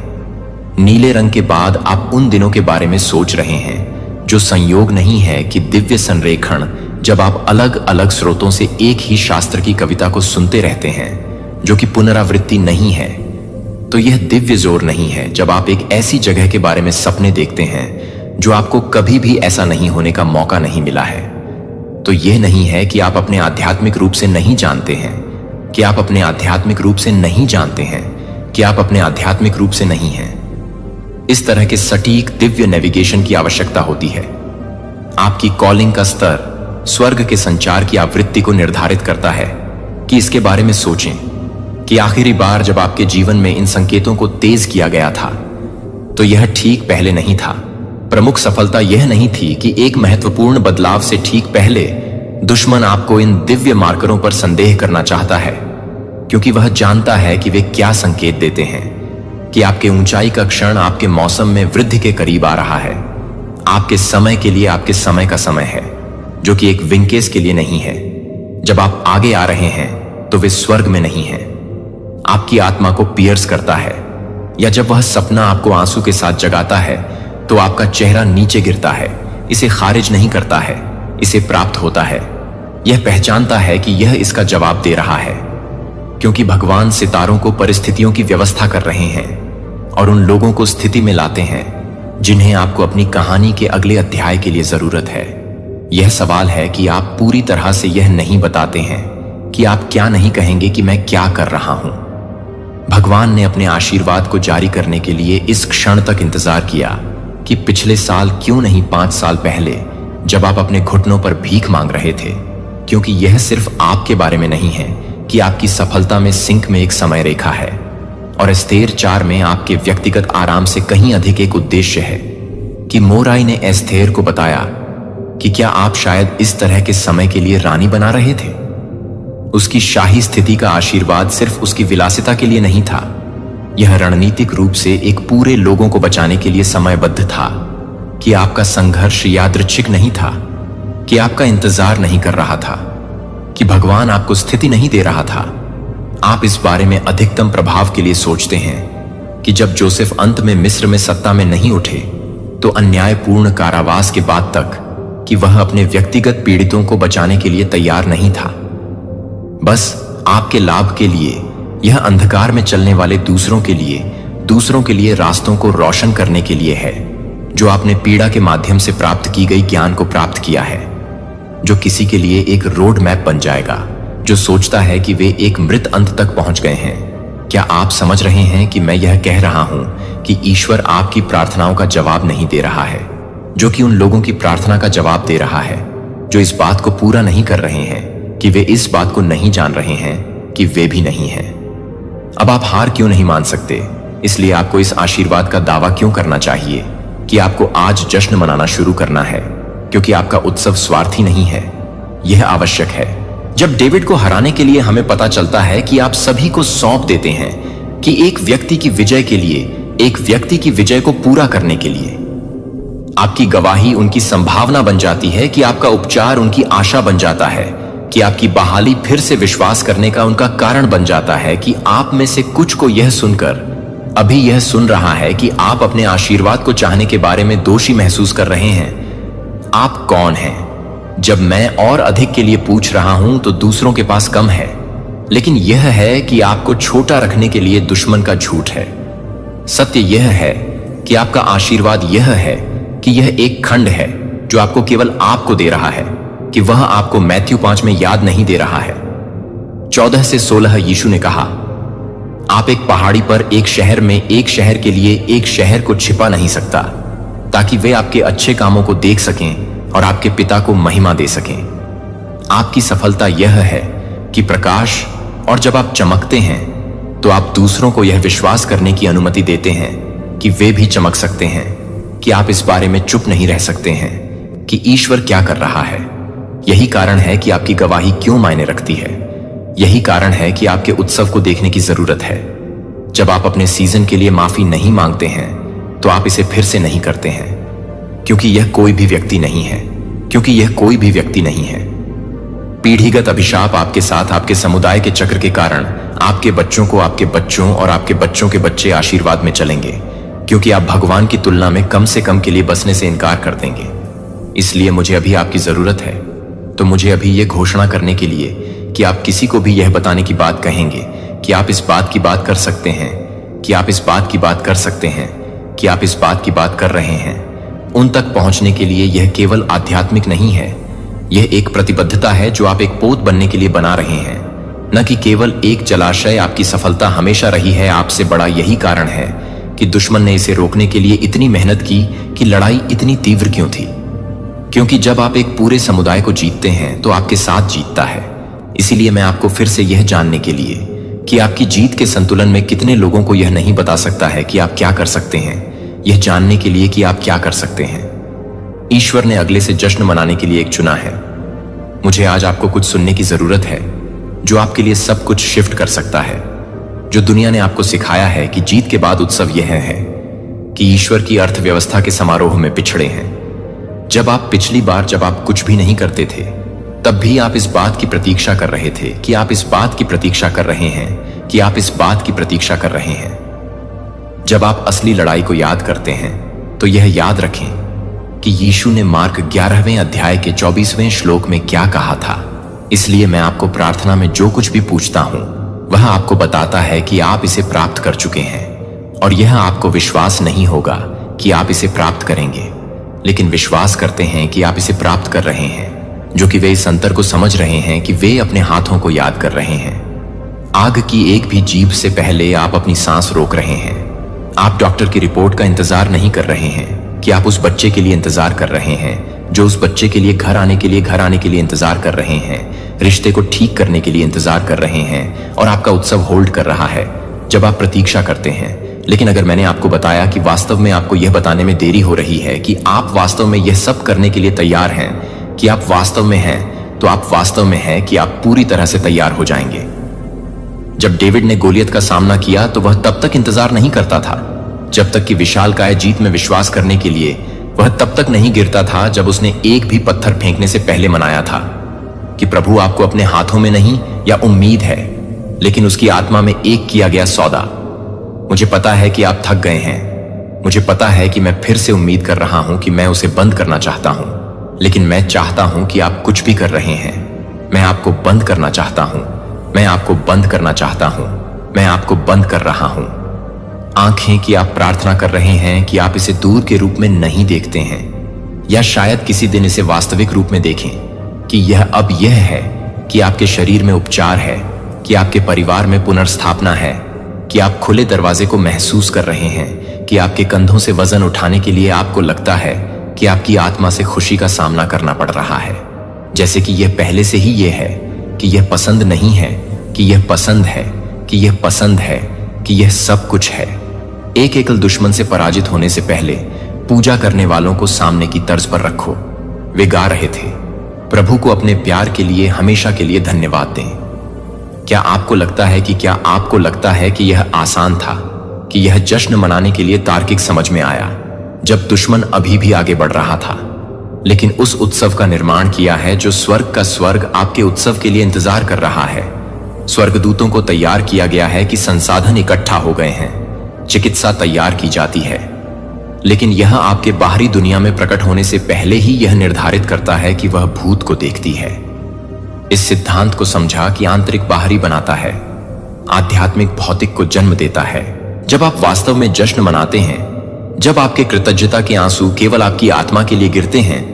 नीले रंग के बाद आप उन दिनों के बारे में सोच रहे हैं जो संयोग नहीं है कि दिव्य संरेखण, जब आप अलग अलग स्रोतों से एक ही शास्त्र की कविता को सुनते रहते हैं जो कि पुनरावृत्ति नहीं है, तो यह दिव्य जोर नहीं है जब आप एक ऐसी जगह के बारे में सपने देखते हैं जो आपको कभी भी ऐसा नहीं होने का मौका नहीं मिला है। तो यह नहीं है कि आप अपने आध्यात्मिक रूप से नहीं जानते हैं, कि आप अपने आध्यात्मिक रूप से नहीं जानते हैं, कि आप अपने आध्यात्मिक रूप से नहीं हैं। इस तरह के सटीक दिव्य नेविगेशन की आवश्यकता होती है। आपकी कॉलिंग का स्तर स्वर्ग के संचार की आवृत्ति को निर्धारित करता है कि इसके बारे में सोचें कि आखिरी बार जब आपके जीवन में इन संकेतों को तेज किया गया था तो यह ठीक पहले नहीं था। प्रमुख सफलता यह नहीं थी कि एक महत्वपूर्ण बदलाव से ठीक पहले दुश्मन आपको इन दिव्य मार्करों पर संदेह करना चाहता है, क्योंकि वह जानता है कि वे क्या संकेत देते हैं, कि आपके ऊंचाई का क्षण आपके मौसम में वृद्धि के करीब आ रहा है। आपके समय के लिए आपके समय का समय है, जो कि एक विंकेस के लिए नहीं है। जब आप आगे आ रहे हैं तो वे स्वर्ग में नहीं हैं। आपकी आत्मा को पियर्स करता है, या जब वह सपना आपको आंसू के साथ जगाता है तो आपका चेहरा नीचे गिरता है। इसे खारिज नहीं करता है, इसे प्राप्त होता है। यह पहचानता है कि यह इसका जवाब दे रहा है, क्योंकि भगवान सितारों को परिस्थितियों की व्यवस्था कर रहे हैं और उन लोगों को स्थिति में लाते हैं जिन्हें आपको अपनी कहानी के अगले अध्याय के लिए जरूरत है। यह सवाल है कि आप पूरी तरह से यह नहीं बताते हैं कि आप क्या नहीं कहेंगे कि मैं क्या कर रहा हूं। भगवान ने अपने आशीर्वाद को जारी करने के लिए इस क्षण तक इंतजार किया कि पिछले साल क्यों नहीं 5 साल पहले, जब आप अपने घुटनों पर भीख मांग रहे थे, क्योंकि यह सिर्फ आपके बारे में नहीं है कि आपकी सफलता में सिंक में एक समय रेखा है और एस्थेर 4 में आपके व्यक्तिगत आराम से कहीं अधिक एक उद्देश्य है। कि मोराई ने एस्थेर को बताया कि क्या आप शायद इस तरह के समय के लिए रानी बना रहे थे। उसकी शाही स्थिति का आशीर्वाद सिर्फ उसकी विलासिता के लिए नहीं था, यह रणनीतिक रूप से एक पूरे लोगों को बचाने के लिए समयबद्ध था। कि आपका संघर्ष यादृच्छिक नहीं था, कि आपका इंतजार नहीं कर रहा था, कि भगवान आपको स्थिति नहीं दे रहा था। आप इस बारे में अधिकतम प्रभाव के लिए सोचते हैं कि जब जोसेफ अंत में मिस्र में सत्ता में नहीं उठे तो अन्यायपूर्ण कारावास के बाद तक कि वह अपने व्यक्तिगत पीड़ितों को बचाने के लिए तैयार नहीं था। बस आपके लाभ के लिए, यह अंधकार में चलने वाले दूसरों के लिए दूसरों के लिए रास्तों को रोशन करने के लिए है, जो आपने पीड़ा के माध्यम से प्राप्त की गई ज्ञान को प्राप्त किया है, जो किसी के लिए एक रोड मैप बन जाएगा, जो सोचता है कि वे एक मृत अंत तक पहुंच गए हैं। क्या आप समझ रहे हैं कि मैं यह कह रहा हूं कि ईश्वर आपकी प्रार्थनाओं का जवाब नहीं दे रहा है, जो कि उन लोगों की प्रार्थना का जवाब दे रहा है जो इस बात को पूरा नहीं कर रहे हैं कि वे इस बात को नहीं जान रहे हैं कि वे भी नहीं हैं। अब आप हार क्यों नहीं मान सकते? इसलिए आपको इस आशीर्वाद का दावा क्यों करना चाहिए कि आपको आज जश्न मनाना शुरू करना है, क्योंकि आपका उत्सव स्वार्थी नहीं है, यह आवश्यक है। जब डेविड को हराने के लिए हमें पता चलता है कि आप सभी को सौंप देते हैं कि एक व्यक्ति की विजय के लिए, एक व्यक्ति की विजय को पूरा करने के लिए, आपकी गवाही उनकी संभावना बन जाती है, कि आपका उपचार उनकी आशा बन जाता है, कि आपकी बहाली फिर से विश्वास करने का उनका कारण बन जाता है, कि आप में से कुछ को यह सुनकर अभी यह सुन रहा है कि आप अपने आशीर्वाद को चाहने के बारे में दोषी महसूस कर रहे हैं। आप कौन हैं? जब मैं और अधिक के लिए पूछ रहा हूं तो दूसरों के पास कम है, लेकिन यह है कि आपको छोटा रखने के लिए दुश्मन का झूठ है। सत्य यह है कि आपका आशीर्वाद यह है कि यह एक खंड है जो आपको केवल आपको दे रहा है, कि वह आपको मैथ्यू 5 में याद नहीं दे रहा है। 14 से 16 यीशु ने कहा, आप एक पहाड़ी पर एक शहर में एक शहर के लिए एक शहर को छिपा नहीं सकता, ताकि वे आपके अच्छे कामों को देख सकें और आपके पिता को महिमा दे सकें। आपकी सफलता यह है कि प्रकाश, और जब आप चमकते हैं तो आप दूसरों को यह विश्वास करने की अनुमति देते हैं कि वे भी चमक सकते हैं, कि आप इस बारे में चुप नहीं रह सकते हैं कि ईश्वर क्या कर रहा है। यही कारण है कि आपकी गवाही क्यों मायने रखती है। यही कारण है कि आपके उत्सव को देखने की जरूरत है। जब आप अपने सीजन के लिए माफी नहीं मांगते हैं तो आप इसे फिर से नहीं करते हैं, क्योंकि यह कोई भी व्यक्ति नहीं है, क्योंकि यह कोई भी व्यक्ति नहीं है। पीढ़ीगत अभिशाप आपके साथ, आपके समुदाय के चक्र के कारण आपके बच्चों को, आपके बच्चों और आपके बच्चों के बच्चे आशीर्वाद में चलेंगे, क्योंकि आप भगवान की तुलना में कम से कम के लिए बसने से इनकार कर देंगे। इसलिए मुझे अभी आपकी जरूरत है, तो मुझे अभी यह घोषणा करने के लिए कि आप किसी को भी यह बताने की बात कहेंगे कि आप इस बात की बात कर सकते हैं, कि आप इस बात की बात कर सकते हैं, कि आप इस बात की बात कर रहे हैं। उन तक पहुंचने के लिए यह केवल आध्यात्मिक नहीं है, यह एक प्रतिबद्धता है जो आप एक पोत बनने के लिए बना रहे हैं, न कि केवल एक जलाशय। आपकी सफलता हमेशा रही है आपसे बड़ा। यही कारण है कि दुश्मन ने इसे रोकने के लिए इतनी मेहनत की कि लड़ाई इतनी तीव्र क्यों थी, क्योंकि जब आप एक पूरे समुदाय को जीतते हैं तो आपके साथ जीतता है। इसीलिए मैं आपको फिर से यह जानने के लिए कि आपकी जीत के संतुलन में कितने लोगों को यह नहीं बता सकता है कि आप क्या कर सकते हैं, यह जानने के लिए कि आप क्या कर सकते हैं। ईश्वर ने अगले से जश्न मनाने के लिए एक चुना है। मुझे आज आपको कुछ सुनने की जरूरत है जो आपके लिए सब कुछ शिफ्ट कर सकता है। जो दुनिया ने आपको सिखाया है कि जीत के बाद उत्सव यह है कि ईश्वर की अर्थव्यवस्था के समारोह में पिछड़े हैं। जब आप पिछली बार जब आप कुछ भी नहीं करते थे, तब भी आप इस बात की प्रतीक्षा कर रहे थे कि आप इस बात की प्रतीक्षा कर रहे हैं कि आप इस बात की प्रतीक्षा कर रहे हैं। जब आप असली लड़ाई को याद करते हैं तो यह याद रखें कि यीशु ने मार्क 11वें अध्याय के 24वें श्लोक में क्या कहा था। इसलिए मैं आपको प्रार्थना में जो कुछ भी पूछता हूं वह आपको बताता है कि आप इसे प्राप्त कर चुके हैं, और यह आपको विश्वास नहीं होगा कि आप इसे प्राप्त करेंगे, लेकिन विश्वास करते हैं कि आप इसे प्राप्त कर रहे हैं, जो कि वे इस अंतर को समझ रहे हैं कि वे अपने हाथों को याद कर रहे हैं। आग की एक भी जीभ से पहले आप अपनी सांस रोक रहे हैं। आप डॉक्टर की रिपोर्ट का इंतजार नहीं कर रहे हैं कि आप उस बच्चे के लिए इंतजार कर रहे हैं, जो उस बच्चे के लिए घर आने के लिए इंतजार कर रहे हैं, रिश्ते को ठीक करने के लिए इंतजार कर रहे हैं, और आपका उत्सव होल्ड कर रहा है जब आप प्रतीक्षा करते हैं। लेकिन अगर मैंने आपको बताया कि वास्तव में आपको यह बताने में देरी हो रही है कि आप वास्तव में यह सब करने के लिए तैयार हैं, कि आप वास्तव में हैं, तो आप वास्तव में हैं कि आप पूरी तरह से तैयार हो जाएंगे। जब डेविड ने गोलियत का सामना किया तो वह तब तक इंतजार नहीं करता था जब तक कि विशालकाय जीत में विश्वास करने के लिए वह तब तक नहीं गिरता था जब उसने एक भी पत्थर फेंकने से पहले मनाया था कि प्रभु आपको अपने हाथों में नहीं या उम्मीद है, लेकिन उसकी आत्मा में एक किया गया सौदा। मुझे पता है कि आप थक गए हैं। मुझे पता है कि मैं फिर से उम्मीद कर रहा हूं कि मैं उसे बंद करना चाहता हूं, लेकिन मैं चाहता हूं कि आप कुछ भी कर रहे हैं। मैं आपको बंद करना चाहता हूं। मैं आपको बंद करना चाहता हूं। मैं आपको बंद कर रहा हूं। आंखें कि आप प्रार्थना कर रहे हैं कि आप इसे दूर के रूप में नहीं देखते हैं, या शायद किसी दिन इसे वास्तविक रूप में देखें कि यह अब यह है कि आपके शरीर में उपचार है, कि आपके परिवार में पुनर्स्थापना है, कि आप खुले दरवाजे को महसूस कर रहे हैं, कि आपके कंधों से वजन उठाने के लिए आपको लगता है कि आपकी आत्मा से खुशी का सामना करना पड़ रहा है, जैसे कि यह पहले से ही यह है कि यह पसंद नहीं है, कि यह पसंद है, कि यह पसंद है, कि यह सब कुछ है। एक एकल दुश्मन से पराजित होने से पहले पूजा करने वालों को सामने की तर्ज पर रखो। वे गा रहे थे, प्रभु को अपने प्यार के लिए हमेशा के लिए धन्यवाद दें। क्या आपको लगता है कि यह आसान था, कि यह जश्न मनाने के लिए तार्किक समझ में आया जब दुश्मन अभी भी आगे बढ़ रहा था? लेकिन उस उत्सव का निर्माण किया है जो स्वर्ग का स्वर्ग आपके उत्सव के लिए इंतजार कर रहा है। स्वर्गदूतों को तैयार किया गया है कि संसाधन इकट्ठा हो गए हैं, चिकित्सा तैयार की जाती है, लेकिन यह आपके बाहरी दुनिया में प्रकट होने से पहले ही यह निर्धारित करता है कि वह भूत को देखती है। इस सिद्धांत को समझा कि आंतरिक बाहरी बनाता है, आध्यात्मिक भौतिक को जन्म देता है। जब आप वास्तव में जश्न मनाते हैं, जब आपके कृतज्ञता के आंसू केवल आपकी आत्मा के लिए गिरते हैं,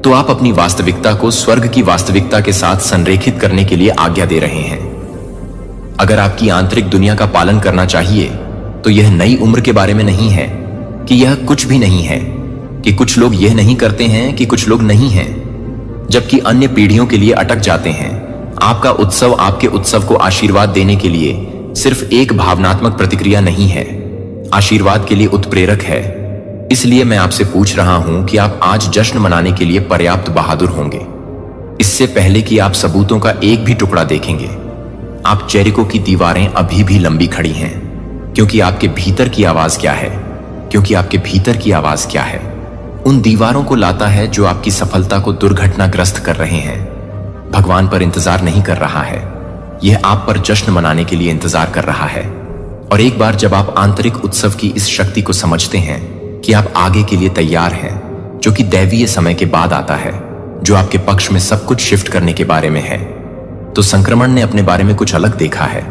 तो आप अपनी वास्तविकता को स्वर्ग की वास्तविकता के साथ संरेखित करने के लिए आज्ञा दे रहे हैं। अगर आपकी आंतरिक दुनिया का पालन करना चाहिए, तो यह नई उम्र के बारे में नहीं है, कि यह कुछ भी नहीं है, कि कुछ लोग यह नहीं करते हैं, कि कुछ लोग नहीं हैं, जबकि अन्य पीढ़ियों के लिए अटक जाते हैं। आपका उत्सव आपके उत्सव को आशीर्वाद देने के लिए सिर्फ एक भावनात्मक प्रतिक्रिया नहीं है, आशीर्वाद के लिए उत्प्रेरक है। इसलिए मैं आपसे पूछ रहा हूं कि आप आज जश्न मनाने के लिए पर्याप्त बहादुर होंगे, इससे पहले कि आप सबूतों का एक भी टुकड़ा देखेंगे। आप जेरिको की दीवारें अभी भी लंबी खड़ी हैं, क्योंकि आपके भीतर की आवाज क्या है? क्योंकि आपके भीतर की आवाज क्या है? उन दीवारों को लाता है जो आपकी सफलता को दुर्घटनाग्रस्त कर रहे हैं। भगवान पर इंतजार नहीं कर रहा है, यह आप पर जश्न मनाने के लिए इंतजार कर रहा है। और एक बार जब आप आंतरिक उत्सव की इस शक्ति को समझते हैं कि आप आगे के लिए तैयार हैं, जो कि दैवीय समय के बाद आता है, जो आपके पक्ष में सब कुछ शिफ्ट करने के बारे में है, तो संक्रमण ने अपने बारे में कुछ अलग देखा है,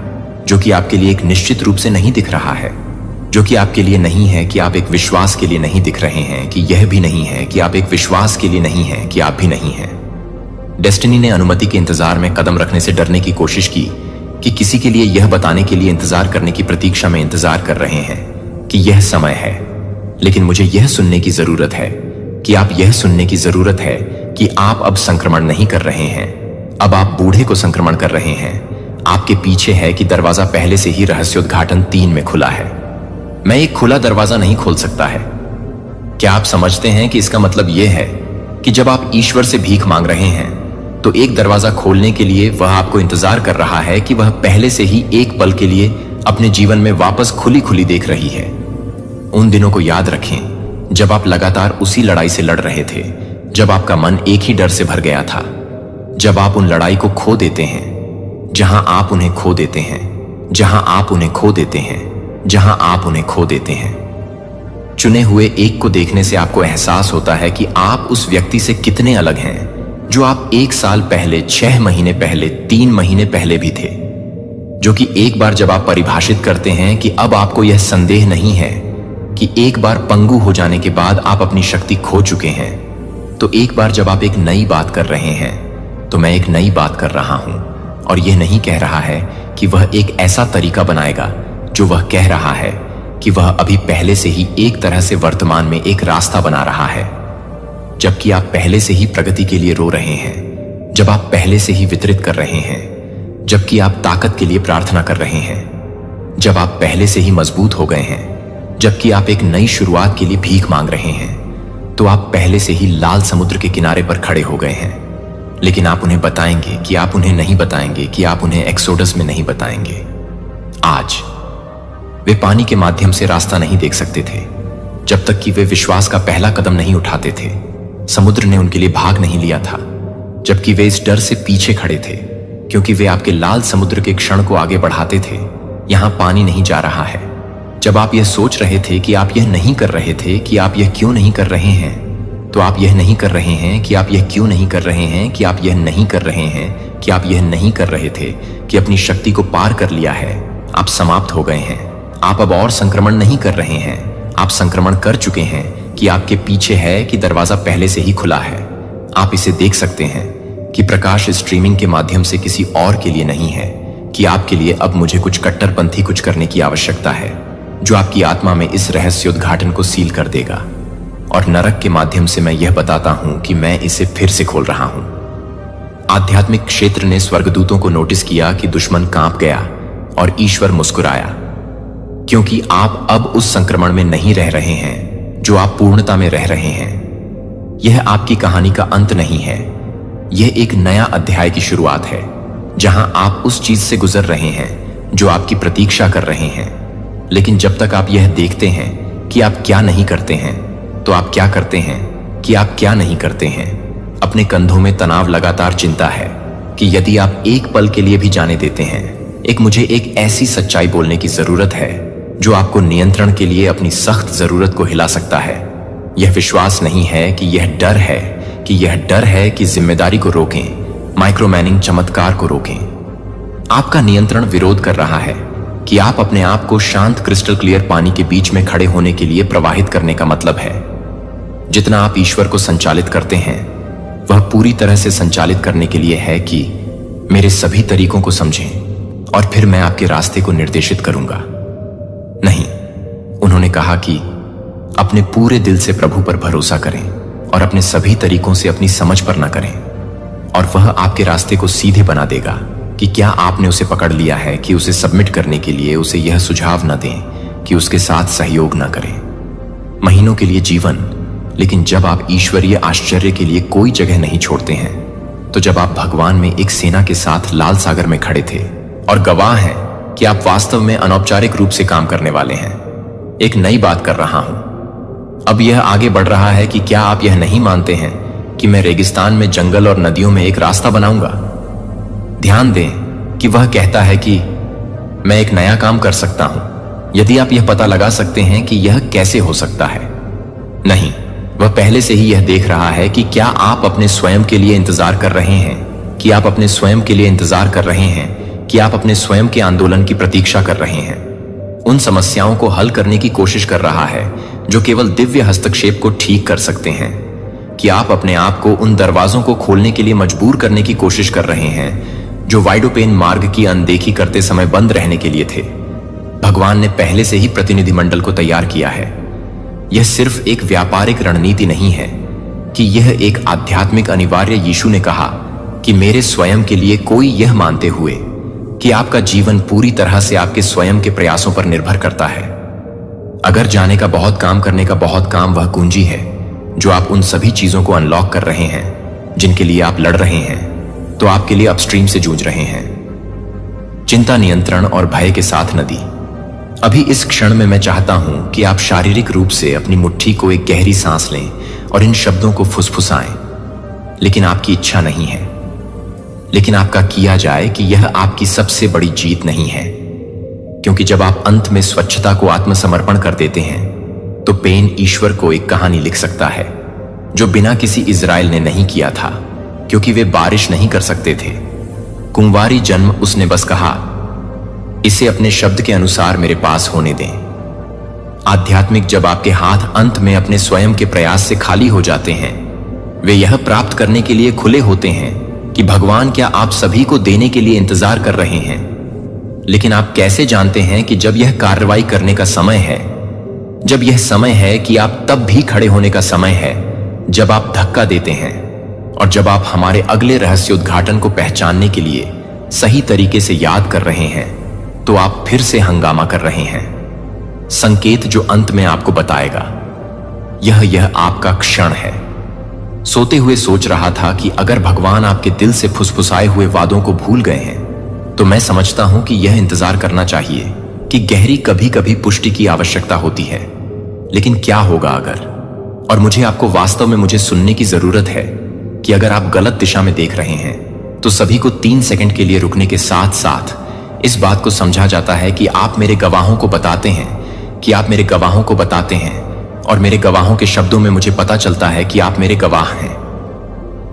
जो कि आपके लिए एक निश्चित रूप से नहीं दिख रहा है, जो कि आपके लिए नहीं है कि आप एक विश्वास के लिए नहीं दिख रहे हैं, कि यह भी नहीं है कि आप एक विश्वास के लिए नहीं है कि आप भी नहीं हैं। डेस्टिनी ने अनुमति के इंतजार में कदम रखने से डरने की कोशिश की, कि किसी के लिए यह बताने के लिए इंतजार करने की प्रतीक्षा में इंतजार कर रहे हैं कि यह समय है। लेकिन मुझे यह सुनने की जरूरत है कि आप यह सुनने की जरूरत है कि आप अब संक्रमण नहीं कर रहे हैं, अब आप बूढ़े को संक्रमण कर रहे हैं। आपके पीछे है कि दरवाजा पहले से ही रहस्योद्घाटन 3 में खुला है। मैं एक खुला दरवाजा नहीं खोल सकता है। क्या आप समझते हैं कि इसका मतलब यह है कि जब आप ईश्वर से भीख मांग रहे हैं, तो एक दरवाजा खोलने के लिए वह आपको इंतजार कर रहा है कि वह पहले से ही एक पल के लिए अपने जीवन में वापस खुली खुली देख रही है। उन दिनों को याद रखें जब आप लगातार उसी लड़ाई से लड़ रहे थे, जब आपका मन एक ही डर से भर गया था, जब आप उन लड़ाई को खो देते हैं, जहां आप उन्हें खो देते हैं, जहां आप उन्हें खो देते हैं, जहां आप उन्हें खो देते हैं। चुने हुए एक को देखने से आपको एहसास होता है कि आप उस व्यक्ति से कितने अलग हैं जो आप 1 साल पहले, 6 महीने पहले, 3 महीने पहले भी थे। जो कि एक बार जब आप परिभाषित करते हैं कि अब आपको यह संदेह नहीं है कि एक बार पंगु हो जाने के बाद आप अपनी शक्ति खो चुके हैं, तो एक बार जब आप एक नई बात कर रहे हैं, तो मैं एक नई बात कर रहा हूं, और यह नहीं कह रहा है कि वह एक ऐसा तरीका बनाएगा जो वह कह रहा है कि वह अभी पहले से ही एक तरह से वर्तमान में एक रास्ता बना रहा है। जबकि आप पहले से ही प्रगति के लिए रो रहे हैं, जब आप पहले से ही वितरित कर रहे हैं, जबकि आप ताकत के लिए प्रार्थना कर रहे हैं, जब आप पहले से ही मजबूत हो गए हैं, जबकि आप एक नई शुरुआत के लिए भीख मांग रहे हैं, तो आप पहले से ही लाल समुद्र के किनारे पर खड़े हो गए हैं। लेकिन आप उन्हें बताएंगे कि आप उन्हें नहीं बताएंगे, कि आप उन्हें एक्सोडस में नहीं बताएंगे। आज वे पानी के माध्यम से रास्ता नहीं देख सकते थे जब तक कि वे विश्वास का पहला कदम नहीं उठाते थे। समुद्र ने उनके लिए भाग नहीं लिया था, जबकि वे इस डर से पीछे खड़े थे, क्योंकि वे आपके लाल समुद्र के क्षण को आगे बढ़ाते थे। यहां पानी नहीं जा रहा है। जब आप यह सोच रहे थे कि आप यह नहीं कर रहे थे, कि आप यह क्यों नहीं कर रहे हैं, तो आप यह नहीं कर रहे हैं कि आप यह क्यों नहीं कर रहे हैं, कि आप यह नहीं कर रहे हैं, कि आप यह नहीं कर रहे थे, कि अपनी शक्ति को पार कर लिया है, आप समाप्त हो गए हैं, आप अब और संक्रमण नहीं कर रहे हैं, आप संक्रमण कर चुके हैं कि आपके पीछे है कि दरवाजा पहले से ही खुला है। आप इसे देख सकते हैं कि प्रकाश स्ट्रीमिंग के माध्यम से किसी और के लिए नहीं है, कि आपके लिए अब मुझे कुछ कट्टरपंथी कुछ करने की आवश्यकता है जो आपकी आत्मा में इस रहस्योद्घाटन को सील कर देगा। और नरक के माध्यम से मैं यह बताता हूं कि मैं इसे फिर से खोल रहा हूं। आध्यात्मिक क्षेत्र ने स्वर्गदूतों को नोटिस किया कि दुश्मन कांप गया और ईश्वर मुस्कुराया, क्योंकि आप अब उस संक्रमण में नहीं रह रहे हैं जो आप पूर्णता में रह रहे हैं। यह आपकी कहानी का अंत नहीं है, यह एक नया अध्याय की शुरुआत है, जहां आप उस चीज से गुजर रहे हैं जो आपकी प्रतीक्षा कर रहे हैं। लेकिन जब तक आप यह देखते हैं कि आप क्या नहीं करते हैं, तो आप क्या करते हैं कि आप क्या नहीं करते हैं। अपने कंधों में तनाव लगातार चिंता है कि यदि आप एक पल के लिए भी जाने देते हैं, मुझे एक ऐसी सच्चाई बोलने की जरूरत है जो आपको नियंत्रण के लिए अपनी सख्त जरूरत को हिला सकता है। यह विश्वास नहीं है कि यह डर है, कि जिम्मेदारी को रोकें, माइक्रोमैनिंग चमत्कार को रोकें। आपका नियंत्रण विरोध कर रहा है कि आप अपने आप को शांत क्रिस्टल क्लियर पानी के बीच में खड़े होने के लिए प्रवाहित करने का मतलब है। जितना आप ईश्वर को संचालित करते हैं, वह पूरी तरह से संचालित करने के लिए है कि मेरे सभी तरीकों को समझें और फिर मैं आपके रास्ते को निर्देशित करूंगा। नहीं, उन्होंने कहा कि अपने पूरे दिल से प्रभु पर भरोसा करें और अपने सभी तरीकों से अपनी समझ पर न करें, और वह आपके रास्ते को सीधे बना देगा। कि क्या आपने उसे पकड़ लिया है कि उसे सबमिट करने के लिए उसे यह सुझाव न दें कि उसके साथ सहयोग न करें। महीनों के लिए जीवन, लेकिन जब आप ईश्वरीय आश्चर्य के लिए कोई जगह नहीं छोड़ते हैं, तो जब आप भगवान में एक सेना के साथ लाल सागर में खड़े थे और गवाह हैं कि आप वास्तव में अनौपचारिक रूप से काम करने वाले हैं। एक नई बात कर रहा हूं। अब यह आगे बढ़ रहा है कि क्या आप यह नहीं मानते हैं कि मैं रेगिस्तान में जंगल और नदियों में एक रास्ता बनाऊंगा। ध्यान दें कि वह कहता है कि मैं एक नया काम कर सकता हूं। यदि आप यह पता लगा सकते हैं कि यह कैसे हो सकता है। नहीं, वह पहले से ही यह देख रहा है कि क्या आप अपने स्वयं के लिए इंतजार कर रहे हैं, कि आप अपने स्वयं के लिए इंतजार कर रहे हैं, कि आप अपने स्वयं के आंदोलन की प्रतीक्षा कर रहे हैं। उन समस्याओं को हल करने की कोशिश कर रहा है जो केवल दिव्य हस्तक्षेप को ठीक कर सकते हैं। कि आप अपने आप को उन दरवाजों को खोलने के लिए मजबूर करने की कोशिश कर रहे हैं जो वाइड ओपन मार्ग की अनदेखी करते समय बंद रहने के लिए थे। भगवान ने पहले से ही प्रतिनिधिमंडल को तैयार किया है। यह सिर्फ एक व्यापारिक रणनीति नहीं है कि यह एक आध्यात्मिक अनिवार्य। यीशु ने कहा कि मेरे स्वयं के लिए कोई यह मानते हुए कि आपका जीवन पूरी तरह से आपके स्वयं के प्रयासों पर निर्भर करता है। अगर जाने का बहुत काम करने का बहुत काम वह कुंजी है जो आप उन सभी चीजों को अनलॉक कर रहे हैं जिनके लिए आप लड़ रहे हैं, तो आपके लिए अपस्ट्रीम से जूझ रहे हैं। चिंता, नियंत्रण और भय के साथ नदी। अभी इस क्षण में मैं चाहता हूं कि आप शारीरिक रूप से अपनी मुट्ठी को एक गहरी सांस लें और इन शब्दों को फुसफुसाएं। लेकिन आपकी इच्छा नहीं है, लेकिन आपका किया जाए कि यह आपकी सबसे बड़ी जीत नहीं है। क्योंकि जब आप अंत में स्वच्छता को आत्मसमर्पण कर देते हैं, तो पेन ईश्वर को एक कहानी लिख सकता है जो बिना किसी इजराइल ने नहीं किया था, क्योंकि वे बारिश नहीं कर सकते थे। कुंवारी जन्म, उसने बस कहा, इसे अपने शब्द के अनुसार मेरे पास होने दें। आध्यात्मिक, जब आपके हाथ अंत में अपने स्वयं के प्रयास से खाली हो जाते हैं, वे यह प्राप्त करने के लिए खुले होते हैं कि भगवान क्या आप सभी को देने के लिए इंतजार कर रहे हैं। लेकिन आप कैसे जानते हैं कि जब यह कार्रवाई करने का समय है, जब यह समय है कि आप तब भी खड़े होने का समय है जब आप धक्का देते हैं और जब आप हमारे अगले रहस्योद्घाटन को पहचानने के लिए सही तरीके से याद कर रहे हैं, तो आप फिर से हंगामा कर रहे हैं। संकेत जो अंत में आपको बताएगा, यह आपका क्षण है। सोते हुए सोच रहा था कि अगर भगवान आपके दिल से फुसफुसाए हुए वादों को भूल गए हैं, तो मैं समझता हूं कि यह इंतजार करना चाहिए कि गहरी कभी कभी पुष्टि की आवश्यकता होती है। लेकिन क्या होगा अगर, और मुझे आपको वास्तव में मुझे सुनने की जरूरत है कि अगर आप गलत दिशा में देख रहे हैं, तो सभी को 3 सेकंड के लिए रुकने के साथ साथ इस बात को समझा जाता है कि आप मेरे गवाहों को बताते हैं, कि आप मेरे गवाहों को बताते हैं, और मेरे गवाहों के शब्दों में मुझे पता चलता है कि आप मेरे गवाह हैं।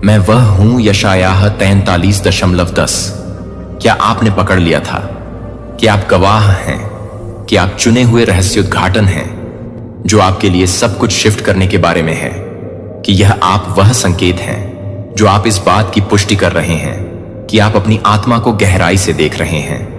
मैं वह हूं, यशायाह 43:10। क्या आपने पकड़ लिया था कि आप गवाह हैं, कि आप चुने हुए रहस्योद्घाटन हैं, जो आपके लिए सब कुछ शिफ्ट करने के बारे में है, कि यह आप वह संकेत हैं जो आप इस बात की पुष्टि कर रहे हैं कि आप अपनी आत्मा को गहराई से देख रहे हैं।